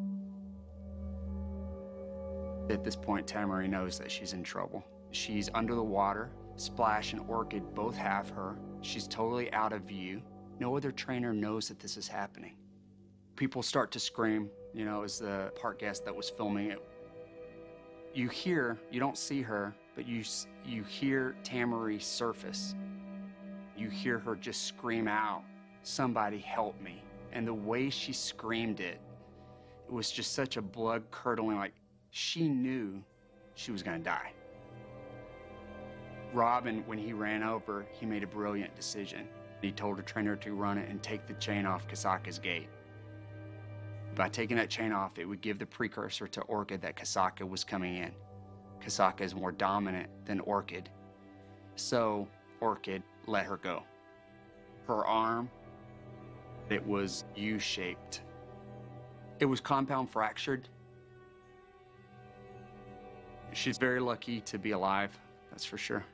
At this point, Tamari knows that she's in trouble. She's under the water. Splash and Orchid both have her. She's totally out of view. No other trainer knows that this is happening. People start to scream, you know, as the park guest that was filming it. You hear, you don't see her, but you hear Tamari surface. You hear her just scream out, "Somebody help me." And the way she screamed it was just such a blood-curdling, like she knew she was gonna die. Robin, when he ran over, he made a brilliant decision. He told the trainer to run it and take the chain off Kasaka's gate. By taking that chain off, it would give the precursor to Orchid that Kasaka was coming in. Kasaka is more dominant than Orchid. So Orchid let her go. Her arm, it was U-shaped. It was compound fractured. She's very lucky to be alive, that's for sure.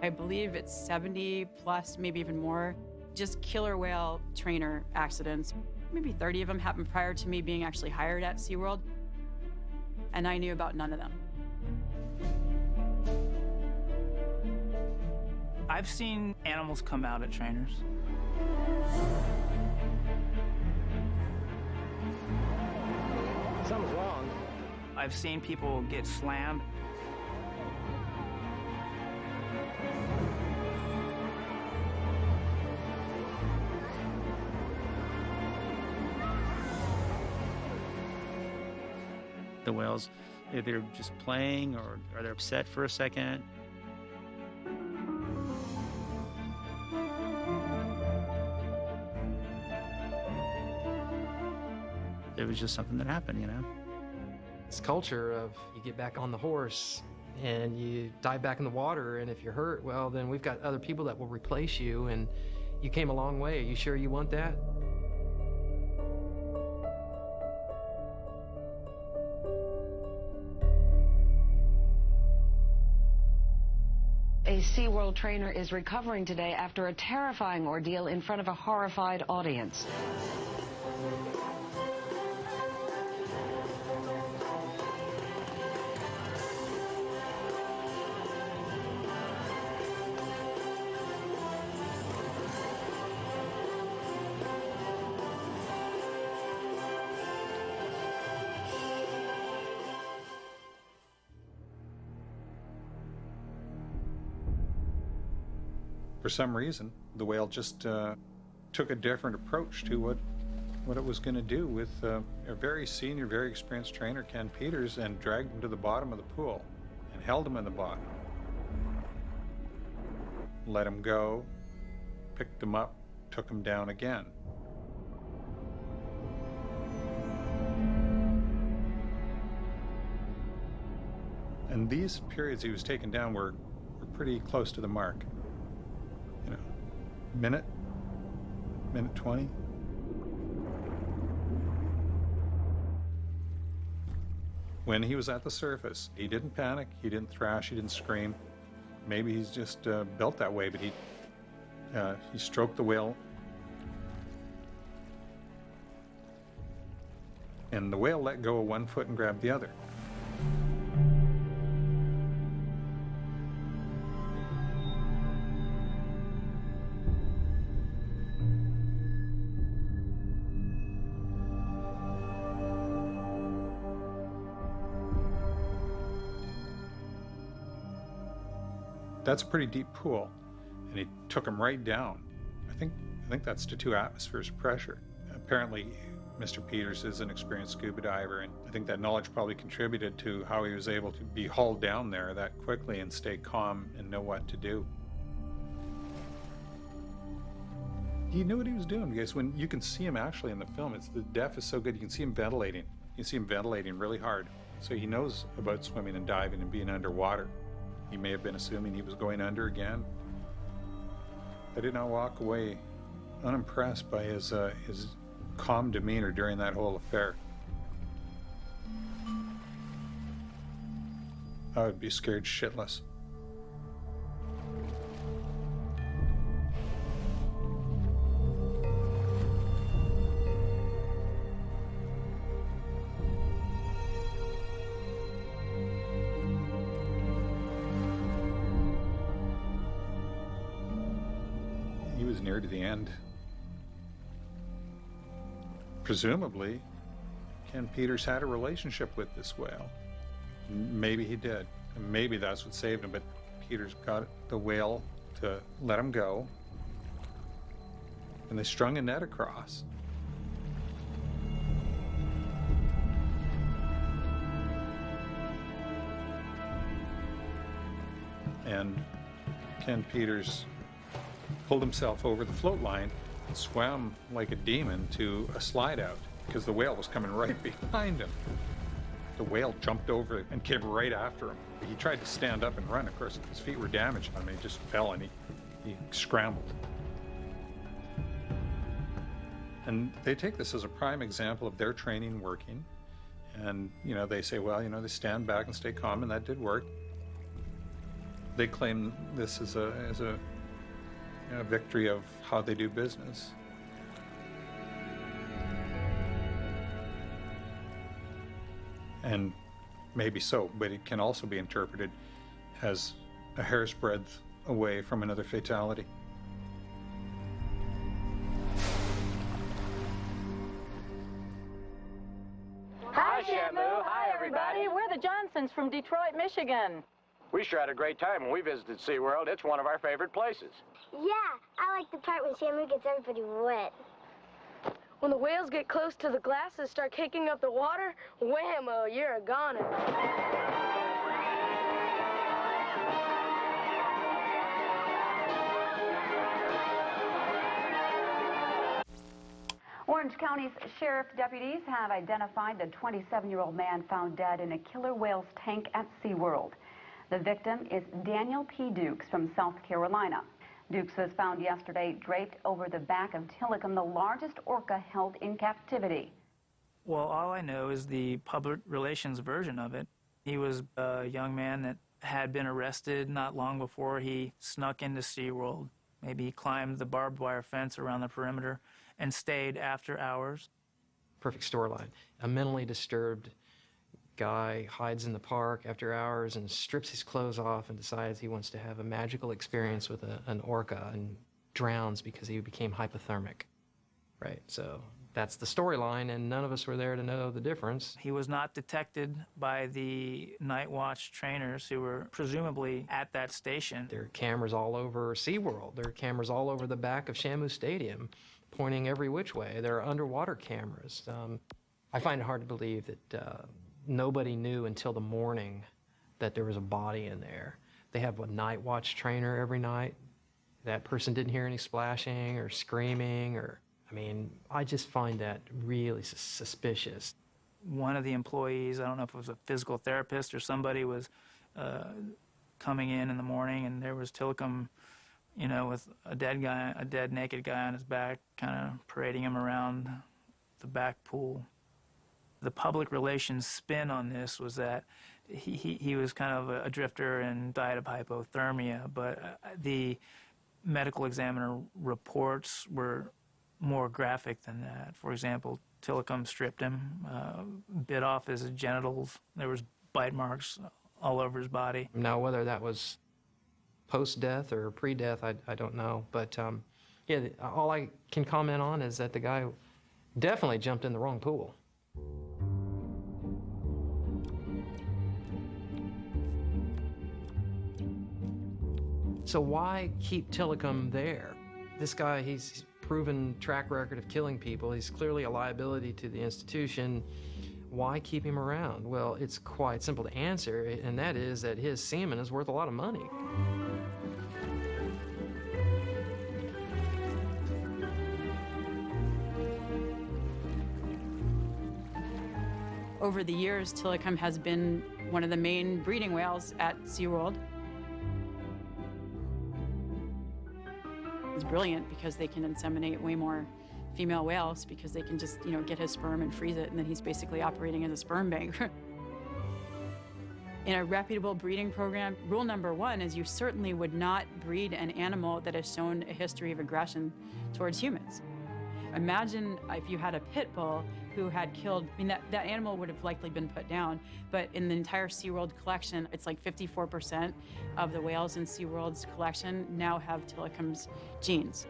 I believe it's 70 plus, maybe even more, just killer whale trainer accidents. Maybe 30 of them happened prior to me being actually hired at SeaWorld, and I knew about none of them.
I've seen animals come out at trainers.
Something's wrong.
I've seen people get slammed.
The whales, they're just playing or they're upset for a second. It was just something that happened, you know.
This culture of you get back on the horse and you dive back in the water, and if you're hurt, well, then we've got other people that will replace you, and you came a long way. Are you sure you want that?
A SeaWorld trainer is recovering today after a terrifying ordeal in front of a horrified audience.
For some reason, the whale just took a different approach to what it was going to do with a very senior, very experienced trainer, Ken Peters, and dragged him to the bottom of the pool and held him in the bottom. Let him go, picked him up, took him down again. And these periods he was taken down were pretty close to the mark. You know, minute 20. When he was at the surface, he didn't panic, he didn't thrash, he didn't scream. Maybe he's just built that way, but he stroked the whale. And the whale let go of one foot and grabbed the other. That's a pretty deep pool, and he took him right down. I think that's to 2 atmospheres of pressure. Apparently, Mr. Peters is an experienced scuba diver, and I think that knowledge probably contributed to how he was able to be hauled down there that quickly and stay calm and know what to do. He knew what he was doing, because when you can see him actually in the film, the depth is so good, you can see him ventilating. You can see him ventilating really hard. So he knows about swimming and diving and being underwater. He may have been assuming he was going under again. I did not walk away unimpressed by his calm demeanor during that whole affair. I would be scared shitless. Near to the end. Presumably, Ken Peters had a relationship with this whale. Maybe he did. And maybe that's what saved him, but Peters got the whale to let him go, and they strung a net across. And Ken Peters pulled himself over the float line and swam like a demon to a slide out because the whale was coming right behind him. The whale jumped over and came right after him. He tried to stand up and run. Of course, his feet were damaged. I mean, he just fell and he scrambled. And they take this as a prime example of their training working. And, you know, they say, well, you know, they stand back and stay calm, and that did work. They claim this as a victory of how they do business. And maybe so, but it can also be interpreted as a hair's breadth away from another fatality.
Hi, Shamu. Hi, everybody. We're the Johnsons from Detroit, Michigan.
We sure had a great time when we visited SeaWorld. It's one of our favorite places.
Yeah, I like the part when Shamu gets everybody wet.
When the whales get close to the glass and start kicking up the water, whammo, you're a goner.
Well,
Orange County's sheriff deputies have identified the 27-year-old man found dead in a killer whale's tank at SeaWorld. The victim is Daniel P. Dukes from South Carolina. Dukes was found yesterday draped over the back of Tilikum, the largest orca held in captivity.
Well, all I know is the public relations version of it. He was a young man that had been arrested not long before he snuck into SeaWorld. Maybe he climbed the barbed wire fence around the perimeter and stayed after hours.
Perfect storyline. A mentally disturbed guy hides in the park after hours and strips his clothes off and decides he wants to have a magical experience with an orca and drowns because he became hypothermic. Right, so that's the storyline, and none of us were there to know the difference.
He was not detected by the night watch trainers who were presumably at that station.
There are cameras all over SeaWorld. There are cameras all over the back of Shamu Stadium, pointing every which way. There are underwater cameras. I find it hard to believe that nobody knew until the morning that there was a body in there. They have a night watch trainer every night. That person didn't hear any splashing or screaming or... I mean, I just find that really suspicious.
One of the employees, I don't know if it was a physical therapist or somebody, was coming in the morning, and there was Tilikum, you know, with a dead naked guy on his back, kind of parading him around the back pool. The public relations spin on this was that he was kind of a drifter and died of hypothermia, but the medical examiner reports were more graphic than that. For example, Tilikum stripped him, bit off his genitals. There was bite marks all over his body.
Now, whether that was post-death or pre-death, I don't know. But yeah, all I can comment on is that the guy definitely jumped in the wrong pool. So why keep Tilikum there? This guy, he's proven track record of killing people. He's clearly a liability to the institution. Why keep him around? Well, it's quite simple to answer, and that is that his semen is worth a lot of money.
Over the years, Tilikum has been one of the main breeding whales at SeaWorld. It's brilliant because they can inseminate way more female whales because they can just, get his sperm and freeze it, and then he's basically operating as a sperm bank. In a reputable breeding program, rule number one is you certainly would not breed an animal that has shown a history of aggression towards humans. Imagine if you had a pit bull who had killed, that animal would have likely been put down, but in the entire SeaWorld collection, it's like 54% of the whales in SeaWorld's collection now have Tilikum's genes.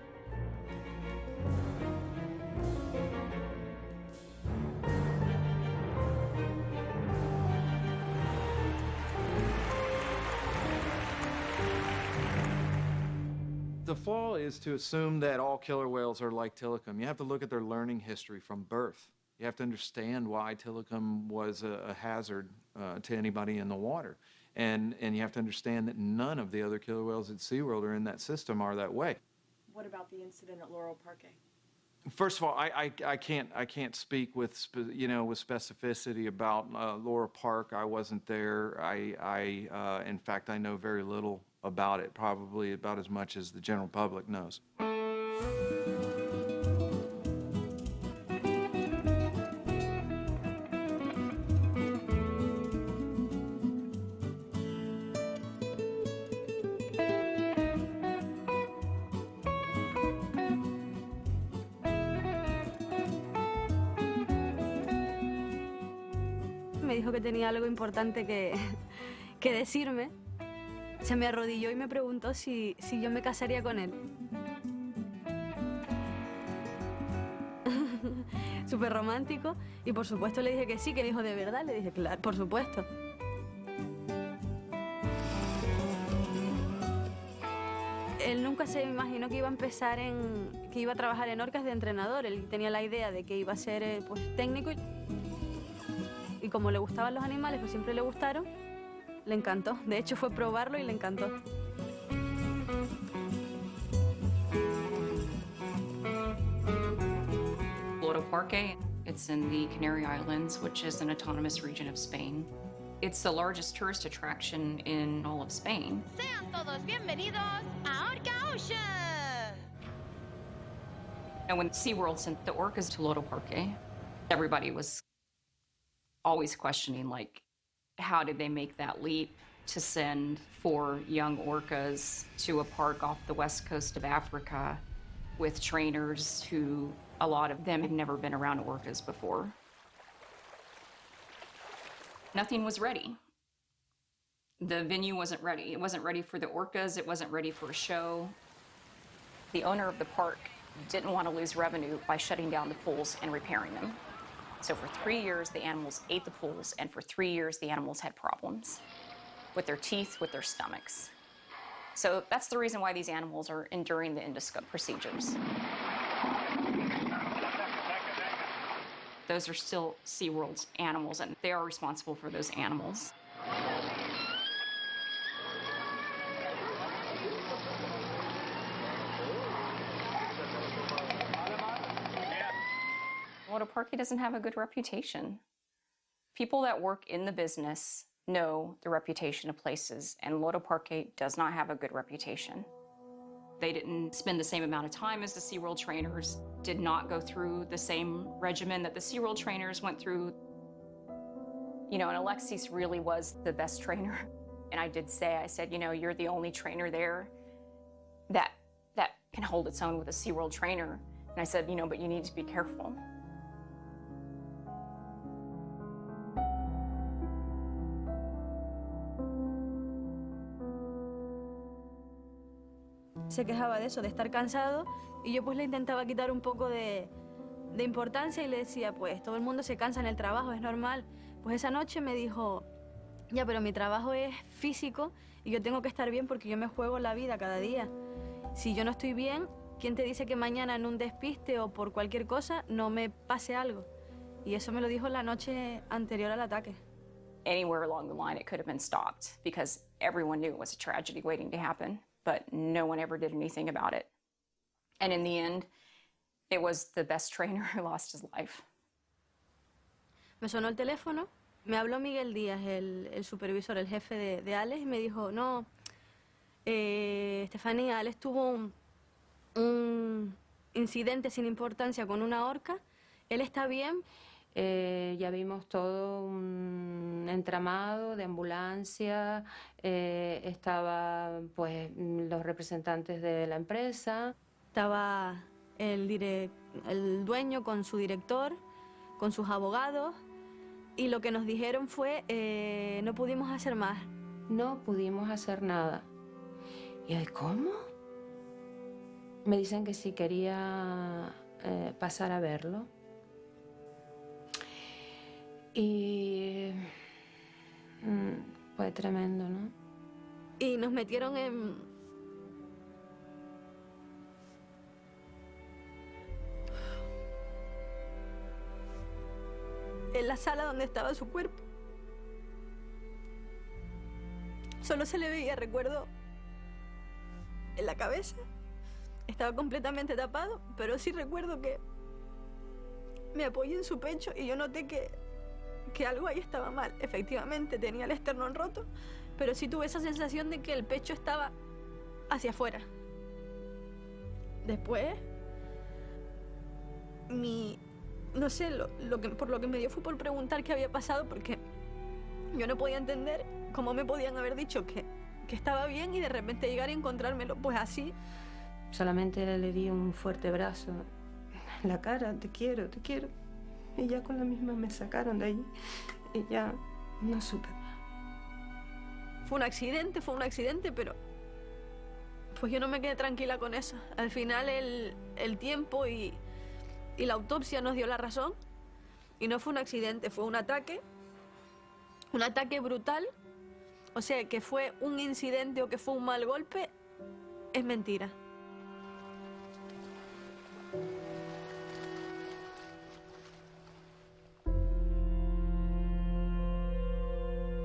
The flaw is to assume that all killer whales are like Tilikum. You have to look at their learning history from birth. You have to understand why Tilikum was a hazard to anybody in the water. And you have to understand that none of the other killer whales at SeaWorld or in that system are that way.
What about the incident at Laurel Parque?
First of all, I can't speak with specificity about Laurel Park. I wasn't there. In fact, I know very little about it, probably about as much as the general public knows.
Me dijo que tenía algo importante que decirme. Se me arrodilló y me preguntó si yo me casaría con él. Súper romántico. Y por supuesto le dije que sí, que dijo de verdad. Le dije, claro, por supuesto. Él nunca se imaginó que iba a empezar que iba a trabajar en orcas de entrenador. Él tenía la idea de que iba a ser técnico. Y como le gustaban los animales, pues siempre le gustaron. Le encantó. De hecho, fue probarlo y le encantó.
Laurel
Parque. It's in the Canary Islands, which is an autonomous region of Spain. It's the largest tourist attraction in all of Spain.
Sean todos bienvenidos a Orca Ocean!
And when SeaWorld sent the orcas to Loro Parque, everybody was always questioning, like, how did they make that leap to send 4 young orcas to a park off the west coast of Africa with trainers who, a lot of them had never been around orcas before. Nothing was ready. The venue wasn't ready. It wasn't ready for the orcas. It wasn't ready for a show. The owner of the park didn't want to lose revenue by shutting down the pools and repairing them. So for 3 years, the animals ate the pools, and for 3 years, the animals had problems with their teeth, with their stomachs. So that's the reason why these animals are enduring the endoscope procedures. Those are still SeaWorld's animals, and they are responsible for those animals. Loro Parque doesn't have a good reputation. People that work in the business know the reputation of places, and Loro Parque does not have a good reputation. They didn't spend the same amount of time as the SeaWorld trainers, did not go through the same regimen that the SeaWorld trainers went through. You know, and Alexis really was the best trainer. And I said, you know, you're the only trainer there that can hold its own with a SeaWorld trainer. And I said, you know, but you need to be careful.
Se quejaba de eso, de estar cansado, y yo pues le intentaba quitar un poco de importancia y le decía, pues todo el mundo se cansa en el trabajo, es normal. Pues esa noche me dijo, ya, pero mi trabajo es físico y yo tengo que estar bien porque yo me juego la vida cada día. Si yo no estoy bien, ¿quién te dice que mañana en un despiste o por cualquier cosa no me pase algo? Y eso me lo dijo la noche anterior al ataque.
Anywhere along the line, it could have been stopped because everyone knew it was a tragedy waiting to happen. But no one ever did anything about it. And in the end, it was the best trainer who lost his life.
Me sonó el teléfono, me habló Miguel Díaz, el supervisor, el jefe de Alex, y me dijo, no, Estefanía, Alex tuvo un incidente sin importancia con una orca, él está bien.
Ya vimos todo un entramado de ambulancia, estaba pues los representantes de la empresa.
Estaba el dueño con su director, con sus abogados, y lo que nos dijeron fue, no pudimos hacer más.
No pudimos hacer nada. Y yo, ¿cómo? Me dicen que si quería pasar a verlo. Y fue tremendo, ¿no?
Y nos metieron en la sala donde estaba su cuerpo. Solo se le veía, recuerdo, en la cabeza. Estaba completamente tapado, pero sí recuerdo que me apoyé en su pecho y yo noté que algo ahí estaba mal. Efectivamente, tenía el esternón roto, pero sí tuve esa sensación de que el pecho estaba hacia afuera. Después, no sé, por lo que me dio fue por preguntar qué había pasado, porque yo no podía entender cómo me podían haber dicho que estaba bien y de repente llegar y encontrármelo pues así.
Solamente le di un fuerte abrazo en la cara, te quiero, te quiero. Y ya con la misma me sacaron de ahí y ya no supe.
Fue un accidente, pero pues yo no me quedé tranquila con eso. Al final el tiempo y la autopsia nos dio la razón y no fue un accidente, fue un ataque brutal. O sea, que fue un incidente o que fue un mal golpe, es mentira.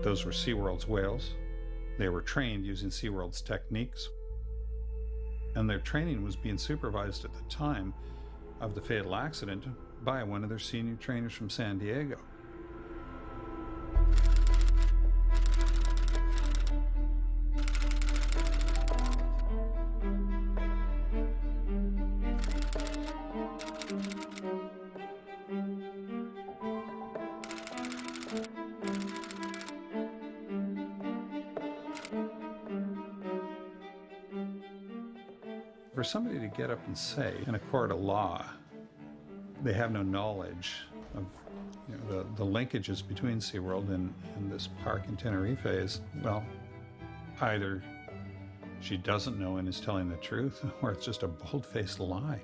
Those were SeaWorld's whales. They were trained using SeaWorld's techniques. And their training was being supervised at the time of the fatal accident by one of their senior trainers from San Diego. For somebody to get up and say in a court of law they have no knowledge of the linkages between SeaWorld and this park in Tenerife is, well, either she doesn't know and is telling the truth, or it's just a bold-faced lie.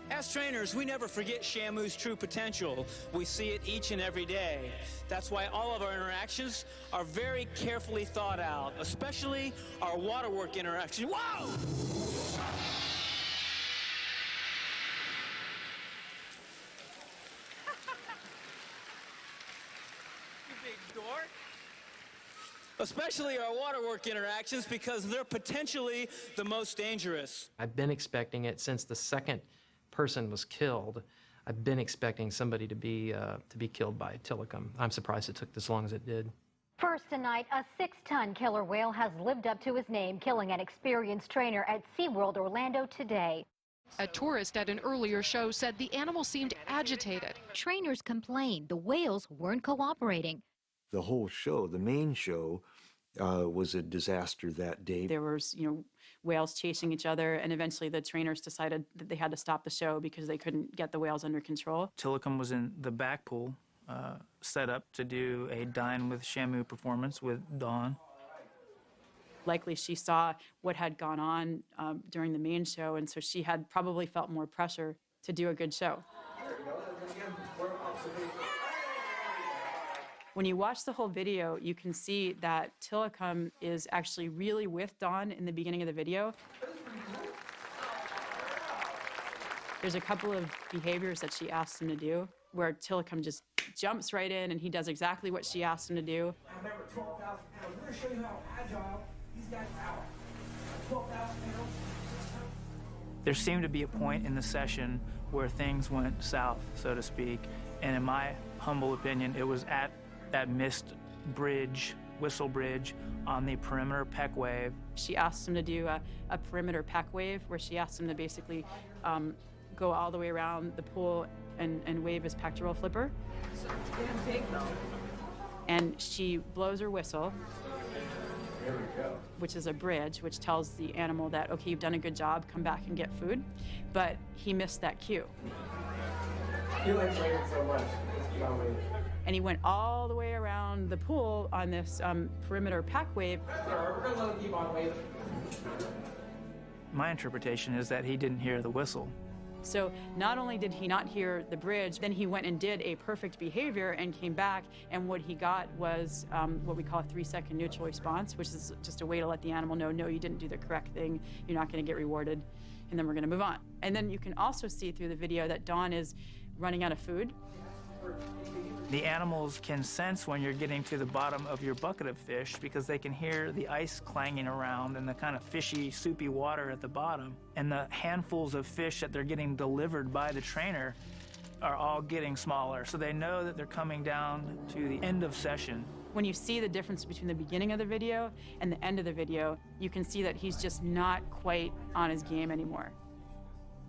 As trainers, we never forget Shamu's true potential. We see it each and every day. That's why all of our interactions are very carefully thought out, especially our waterwork interaction. Whoa! You big dork. Especially our waterwork interactions, because they're potentially the most dangerous.
I've been expecting it since the second person was killed. I've been expecting somebody to be killed by Tilikum. I'm surprised it took this long as it did.
First tonight, a 6-ton killer whale has lived up to his name, killing an experienced trainer at SeaWorld Orlando today.
A tourist at an earlier show said the animal seemed agitated.
Trainers complained the whales weren't cooperating.
The whole show, the main show, was a disaster that day.
There was, whales chasing each other, and eventually the trainers decided that they had to stop the show because they couldn't get the whales under control.
Tilikum was in the back pool, set up to do a Dine with Shamu performance with Dawn.
Likely she saw what had gone on during the main show, and so she had probably felt more pressure to do a good show. When you watch the whole video, you can see that Tilikum is actually really with Dawn in the beginning of the video. There's a couple of behaviors that she asks him to do where Tilikum just jumps right in and he does exactly what she asked him to do.
I remember 12,000 pounds. We're going to show you how agile these guys are. 12,000 pounds.
There seemed to be a point in the session where things went south, so to speak, and in my humble opinion, it was at that missed bridge, whistle bridge, on the perimeter peck wave.
She asked him to do a perimeter peck wave where she asked him to basically go all the way around the pool and wave his pectoral flipper.
It's damn big, though.
And she blows her whistle,
There we go.
which is a bridge, which tells the animal that, okay, you've done a good job, come back and get food. But he missed that cue.
You like waving so much. Let's keep on waving.
And he went all the way around the pool on this perimeter pack wave.
We're going to let him keep on waving.
My interpretation is that he didn't hear the whistle.
So not only did he not hear the bridge, then he went and did a perfect behavior and came back, and what he got was what we call a 3-second neutral response, which is just a way to let the animal know, no, you didn't do the correct thing, you're not going to get rewarded, and then we're going to move on. And then you can also see through the video that Dawn is running out of food.
The animals can sense when you're getting to the bottom of your bucket of fish because they can hear the ice clanging around and the kind of fishy, soupy water at the bottom. And the handfuls of fish that they're getting delivered by the trainer are all getting smaller. So they know that they're coming down to the end of session.
When you see the difference between the beginning of the video and the end of the video, you can see that he's just not quite on his game anymore.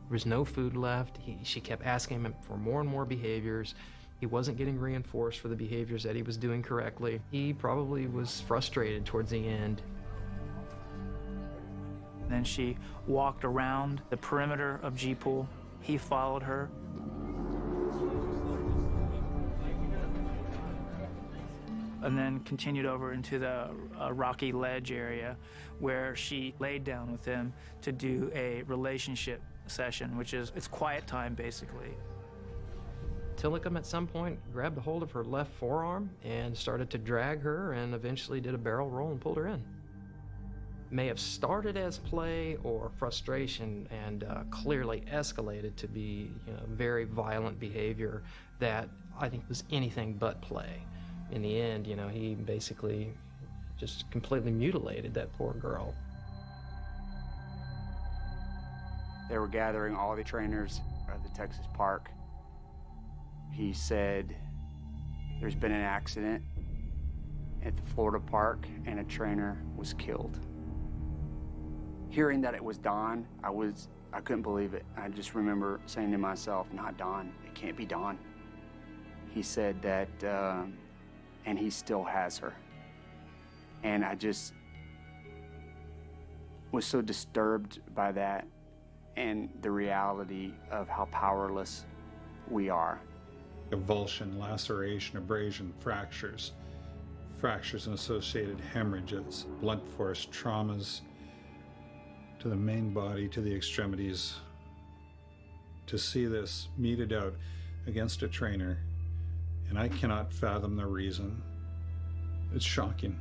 There was no food left. She kept asking him for more and more behaviors. He wasn't getting reinforced for the behaviors that he was doing correctly. He probably was frustrated towards the end.
Then she walked around the perimeter of G-Pool. He followed her. And then continued over into the rocky ledge area where she laid down with him to do a relationship session, which is, it's quiet time, basically.
Tilikum at some point grabbed a hold of her left forearm and started to drag her and eventually did a barrel roll and pulled her in. May have started as play or frustration and clearly escalated to be very violent behavior that I think was anything but play. In the end, he basically just completely mutilated that poor girl.
They were gathering all the trainers at the Texas park. He said there's been an accident at the Florida park and a trainer was killed. Hearing that it was Don, I couldn't believe it. I just remember saying to myself, not Don, it can't be Don. He said that, and he still has her. And I just was so disturbed by that and the reality of how powerless we are.
Avulsion, laceration, abrasion, fractures and associated hemorrhages, blunt force traumas to the main body, to the extremities. To see this meted out against a trainer, and I cannot fathom the reason, it's shocking.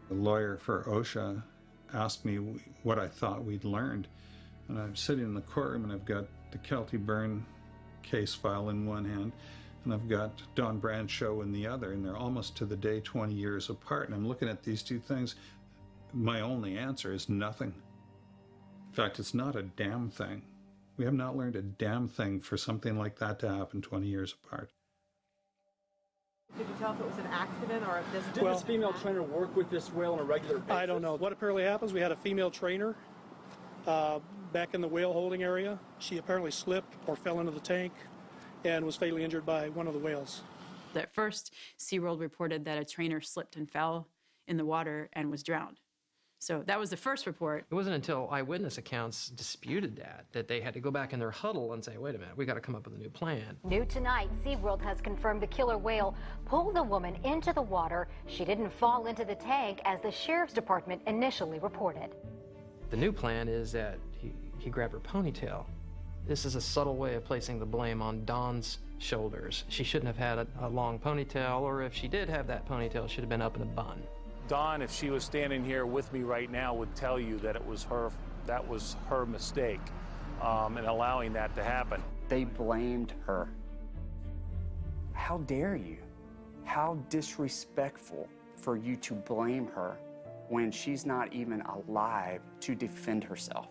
The lawyer for OSHA asked me what I thought we'd learned, and I'm sitting in the courtroom and I've got the Kelty Byrne case file in one hand and I've got Don Brandshow in the other, and they're almost to the day 20 years apart, and I'm looking at these two things. My only answer is nothing. In fact, it's not a damn thing. We have not learned a damn thing for something like that to happen 20 years apart.
Did you tell if it was an accident or if this...
Did this female trainer work with this whale on a regular basis?
I don't know. What apparently happens, we had a female trainer back in the whale holding area. She apparently slipped or fell into the tank and was fatally injured by one of the whales.
At first, SeaWorld reported that a trainer slipped and fell in the water and was drowned. So that was the first report.
It wasn't until eyewitness accounts disputed that they had to go back in their huddle and say, wait a minute, we got to come up with a new plan.
New tonight, SeaWorld has confirmed the killer whale pulled the woman into the water. She didn't fall into the tank as the sheriff's department initially reported.
The new plan is that he grabbed her ponytail. This is a subtle way of placing the blame on Dawn's shoulders. She shouldn't have had a long ponytail, or if she did have that ponytail, it should have been up in a bun.
Dawn, if she was standing here with me right now, would tell you that that was her mistake in allowing that to happen.
They blamed her. How dare you? How disrespectful for you to blame her when she's not even alive to defend herself.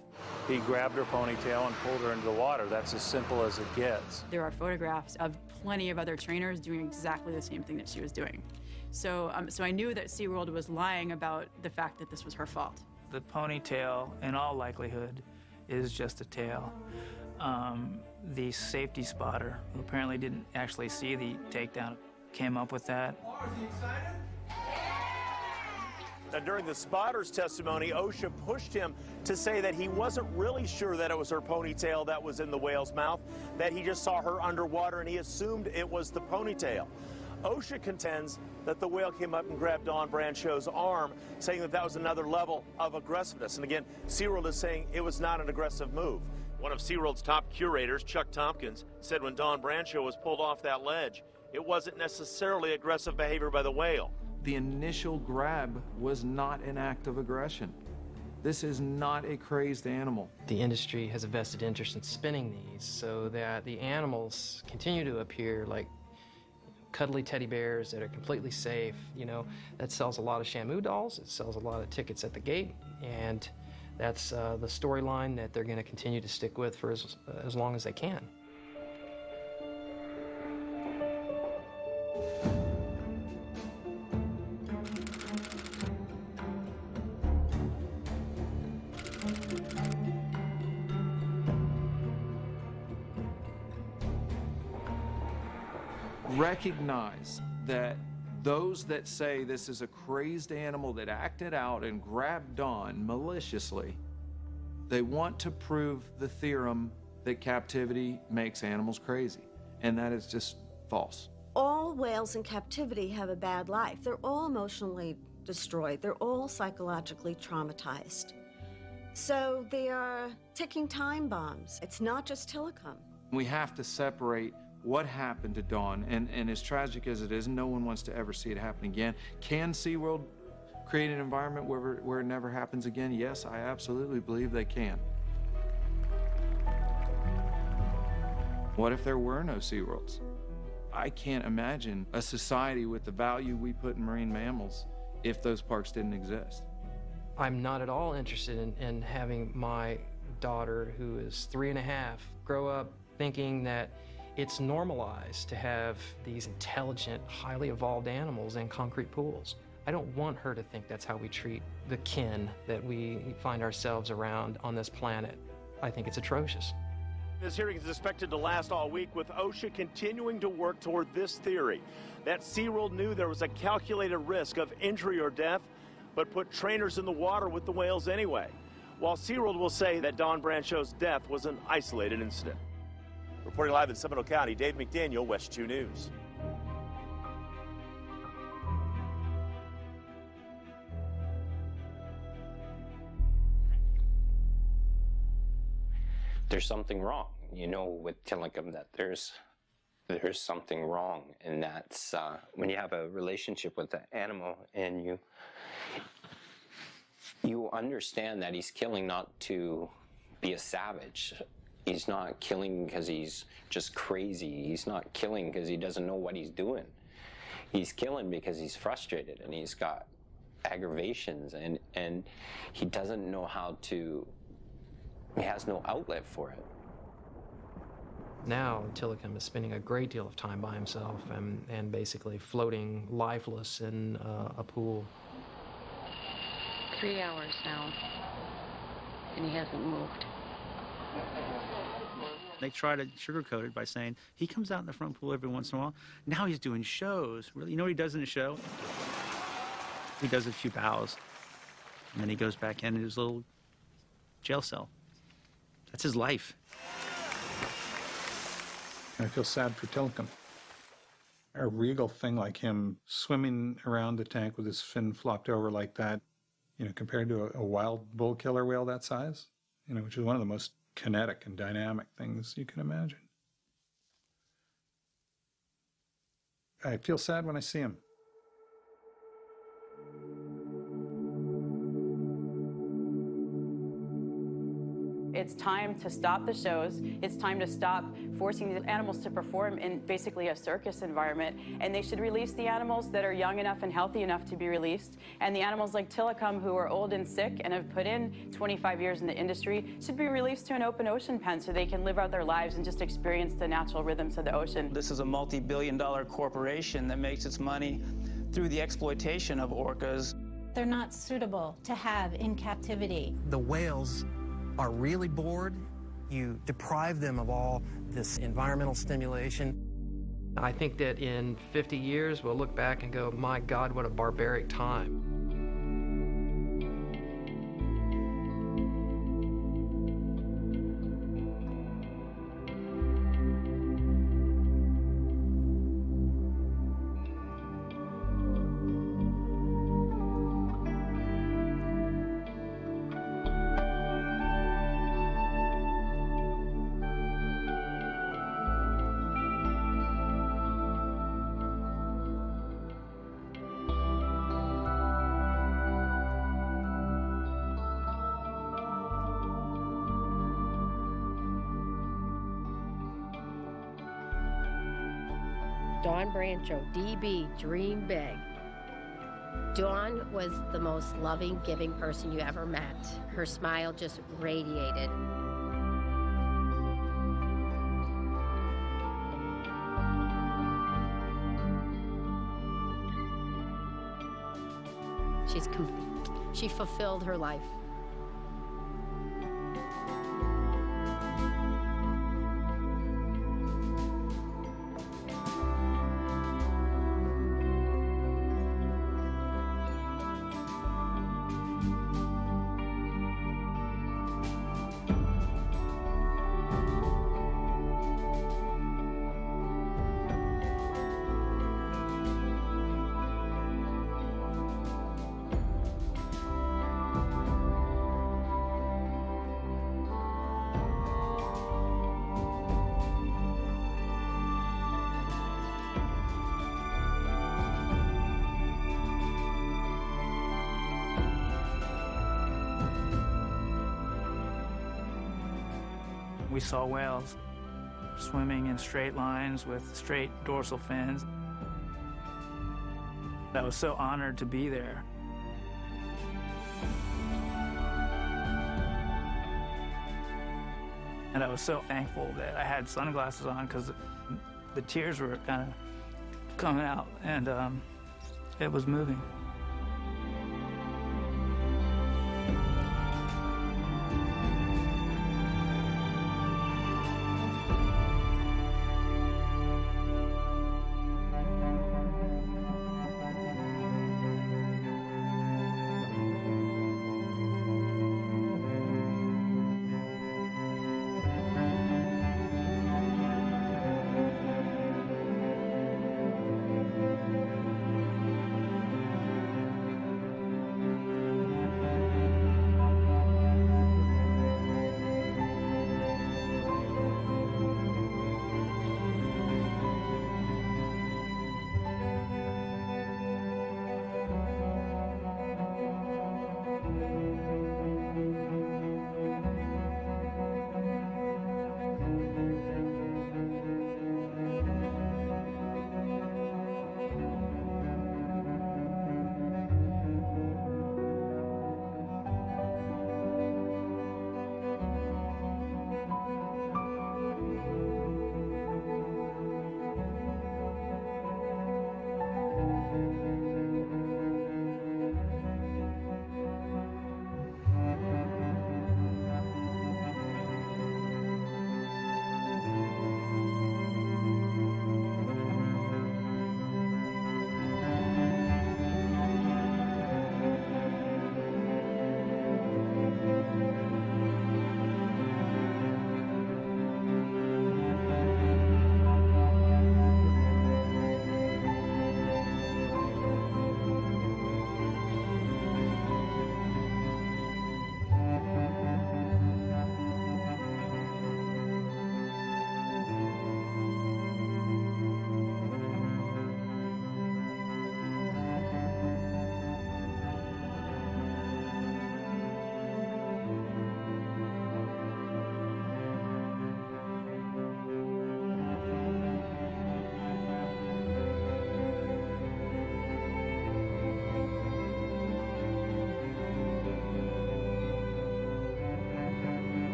He grabbed her ponytail and pulled her into the water. That's as simple as it gets.
There are photographs of plenty of other trainers doing exactly the same thing that she was doing. So I knew that SeaWorld was lying about the fact that this was her fault.
The ponytail, in all likelihood, is just a tail. The safety spotter, who apparently didn't actually see the takedown, came up with that.
Now, during the spotter's testimony, OSHA pushed him to say that he wasn't really sure that it was her ponytail that was in the whale's mouth, that he just saw her underwater and he assumed it was the ponytail. OSHA contends that the whale came up and grabbed Dawn Brandshaw's arm, saying that that was another level of aggressiveness. And again, SeaWorld is saying it was not an aggressive move. One of SeaWorld's top curators, Chuck Tompkins, said when Dawn Brandshaw was pulled off that ledge, it wasn't necessarily aggressive behavior by the whale.
The initial grab was not an act of aggression. This is not a crazed animal.
The industry has a vested interest in spinning these so that the animals continue to appear like cuddly teddy bears that are completely safe. You know, that sells a lot of Shamu dolls, it sells a lot of tickets at the gate, and that's the storyline that they're going to continue to stick with for as long as they can.
Recognize that those that say this is a crazed animal that acted out and grabbed Dawn maliciously, they want to prove the theorem that captivity makes animals crazy, and that is just false.
All whales in captivity have a bad life. They're all emotionally destroyed. They're all psychologically traumatized. So they are ticking time bombs. It's not just Tilikum.
We have to separate what happened to Dawn, and as tragic as it is, no one wants to ever see it happen again. Can SeaWorld create an environment where it never happens again? Yes, I absolutely believe they can. What if there were no SeaWorlds? I can't imagine a society with the value we put in marine mammals if those parks didn't exist.
I'm not at all interested in having my daughter, who is 3.5, grow up thinking that it's normalized to have these intelligent, highly evolved animals in concrete pools. I don't want her to think that's how we treat the kin that we find ourselves around on this planet. I think it's atrocious.
This hearing is expected to last all week, with OSHA continuing to work toward this theory that SeaWorld knew there was a calculated risk of injury or death, but put trainers in the water with the whales anyway, while SeaWorld will say that Dawn Brancheau's death was an isolated incident. Reporting live in Seminole County, Dave McDaniel, West 2 News.
There's something wrong, you know, with Tilikum, that there's something wrong, and that's when you have a relationship with the animal and you understand that he's killing not to be a savage. He's not killing because he's just crazy. He's not killing because he doesn't know what he's doing. He's killing because he's frustrated and he's got aggravations, and he doesn't know how to. He has no outlet for it.
Now, Tilikum is spending a great deal of time by himself and basically floating lifeless in a pool.
3 hours now, and he hasn't moved.
They try to sugarcoat it by saying he comes out in the front pool every once in a while. Now he's doing shows. Really, you know what he does in a show? He does a few bows, and then he goes back into his little jail cell. That's his life.
I feel sad for Tilikum. A regal thing like him swimming around the tank with his fin flopped over like that, you know, compared to a wild bull killer whale that size, you know, which is one of the most kinetic and dynamic things you can imagine. I feel sad when I see him.
It's time to stop the shows. It's time to stop forcing the animals to perform in basically a circus environment. And they should release the animals that are young enough and healthy enough to be released. And the animals like Tilikum, who are old and sick and have put in 25 years in the industry, should be released to an open ocean pen so they can live out their lives and just experience the natural rhythms of the ocean.
This is a multi-billion-dollar corporation that makes its money through the exploitation of orcas.
They're not suitable to have in captivity.
The whales are really bored. You deprive them of all this environmental stimulation.
I think that in 50 years, we'll look back and go, my God, what a barbaric time.
Dawn Brancheau, DB, dream big. Dawn was the most loving, giving person you ever met. Her smile just radiated. She fulfilled her life.
We saw whales swimming in straight lines with straight dorsal fins. I was so honored to be there. And I was so thankful that I had sunglasses on because the tears were kind of coming out, and it was moving.